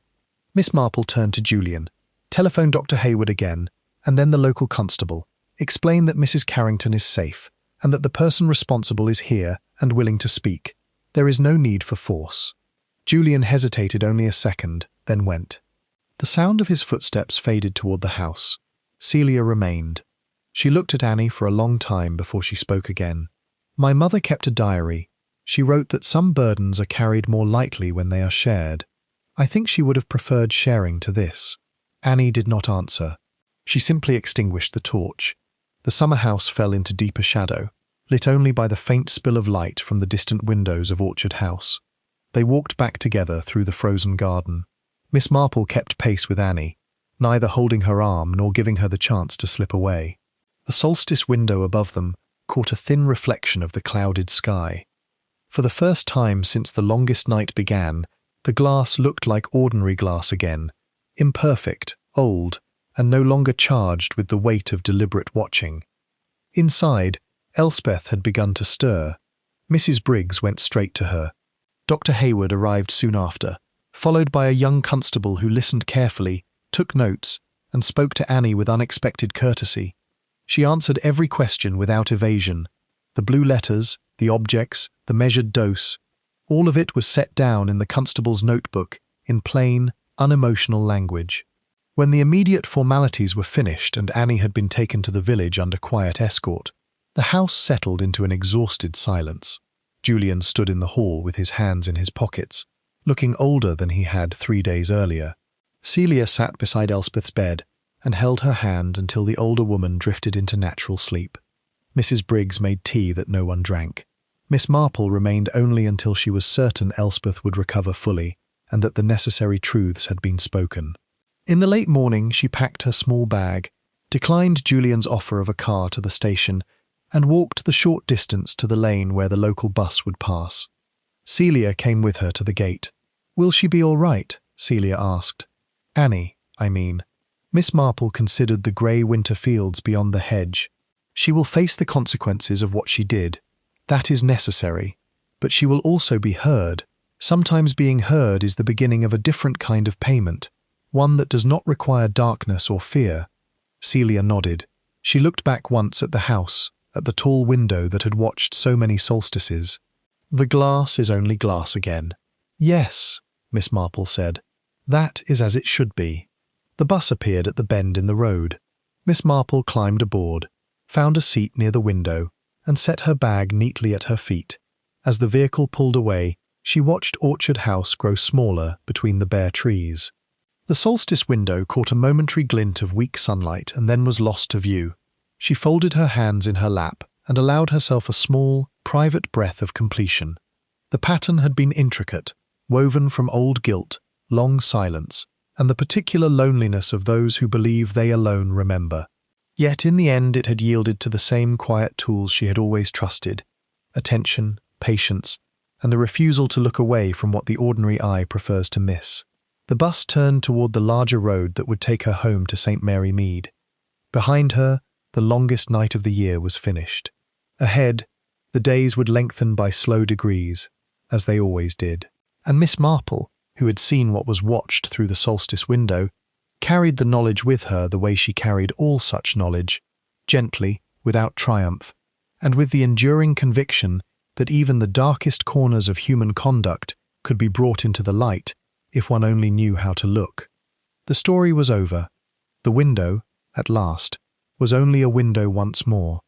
Miss Marple turned to Julian. Telephone Dr. Hayward again, and then the local constable. Explain that Mrs. Carrington is safe, and that the person responsible is here and willing to speak. There is no need for force. Julian hesitated only a second, then went. The sound of his footsteps faded toward the house. Celia remained. She looked at Annie for a long time before she spoke again. My mother kept a diary. She wrote that some burdens are carried more lightly when they are shared. I think she would have preferred sharing to this. Annie did not answer. She simply extinguished the torch. The summer house fell into deeper shadow, lit only by the faint spill of light from the distant windows of Orchard House. They walked back together through the frozen garden. Miss Marple kept pace with Annie, neither holding her arm nor giving her the chance to slip away. The solstice window above them caught a thin reflection of the clouded sky. For the first time since the longest night began, the glass looked like ordinary glass again, imperfect, old, and no longer charged with the weight of deliberate watching. Inside, Elspeth had begun to stir. Mrs. Briggs went straight to her. Dr. Hayward arrived soon after, followed by a young constable who listened carefully, took notes, and spoke to Annie with unexpected courtesy. She answered every question without evasion. The blue letters, the objects, the measured dose, all of it was set down in the constable's notebook in plain, unemotional language. When the immediate formalities were finished and Annie had been taken to the village under quiet escort, the house settled into an exhausted silence. Julian stood in the hall with his hands in his pockets, looking older than he had 3 days earlier. Celia sat beside Elspeth's bed and held her hand until the older woman drifted into natural sleep. Mrs. Briggs made tea that no one drank. Miss Marple remained only until she was certain Elspeth would recover fully and that the necessary truths had been spoken. In the late morning she packed her small bag, declined Julian's offer of a car to the station, and walked the short distance to the lane where the local bus would pass. Celia came with her to the gate. "Will she be all right?" Celia asked. "Annie, I mean." Miss Marple considered the grey winter fields beyond the hedge. She will face the consequences of what she did. That is necessary. But she will also be heard. Sometimes being heard is the beginning of a different kind of payment, one that does not require darkness or fear. Celia nodded. She looked back once at the house, at the tall window that had watched so many solstices. The glass is only glass again. Yes, Miss Marple said. That is as it should be. The bus appeared at the bend in the road. Miss Marple climbed aboard, found a seat near the window, and set her bag neatly at her feet. As the vehicle pulled away, she watched Orchard House grow smaller between the bare trees. The Solstice window caught a momentary glint of weak sunlight and then was lost to view. She folded her hands in her lap and allowed herself a small, private breath of completion. The pattern had been intricate, woven from old guilt, long silence, and the particular loneliness of those who believe they alone remember. Yet in the end it had yielded to the same quiet tools she had always trusted: attention, patience, and the refusal to look away from what the ordinary eye prefers to miss. The bus turned toward the larger road that would take her home to St. Mary Mead. Behind her, the longest night of the year was finished. Ahead, the days would lengthen by slow degrees, as they always did. And Miss Marple, who had seen what was watched through the solstice window, carried the knowledge with her the way she carried all such knowledge, gently, without triumph, and with the enduring conviction that even the darkest corners of human conduct could be brought into the light if one only knew how to look. The story was over. The window, at last, was only a window once more,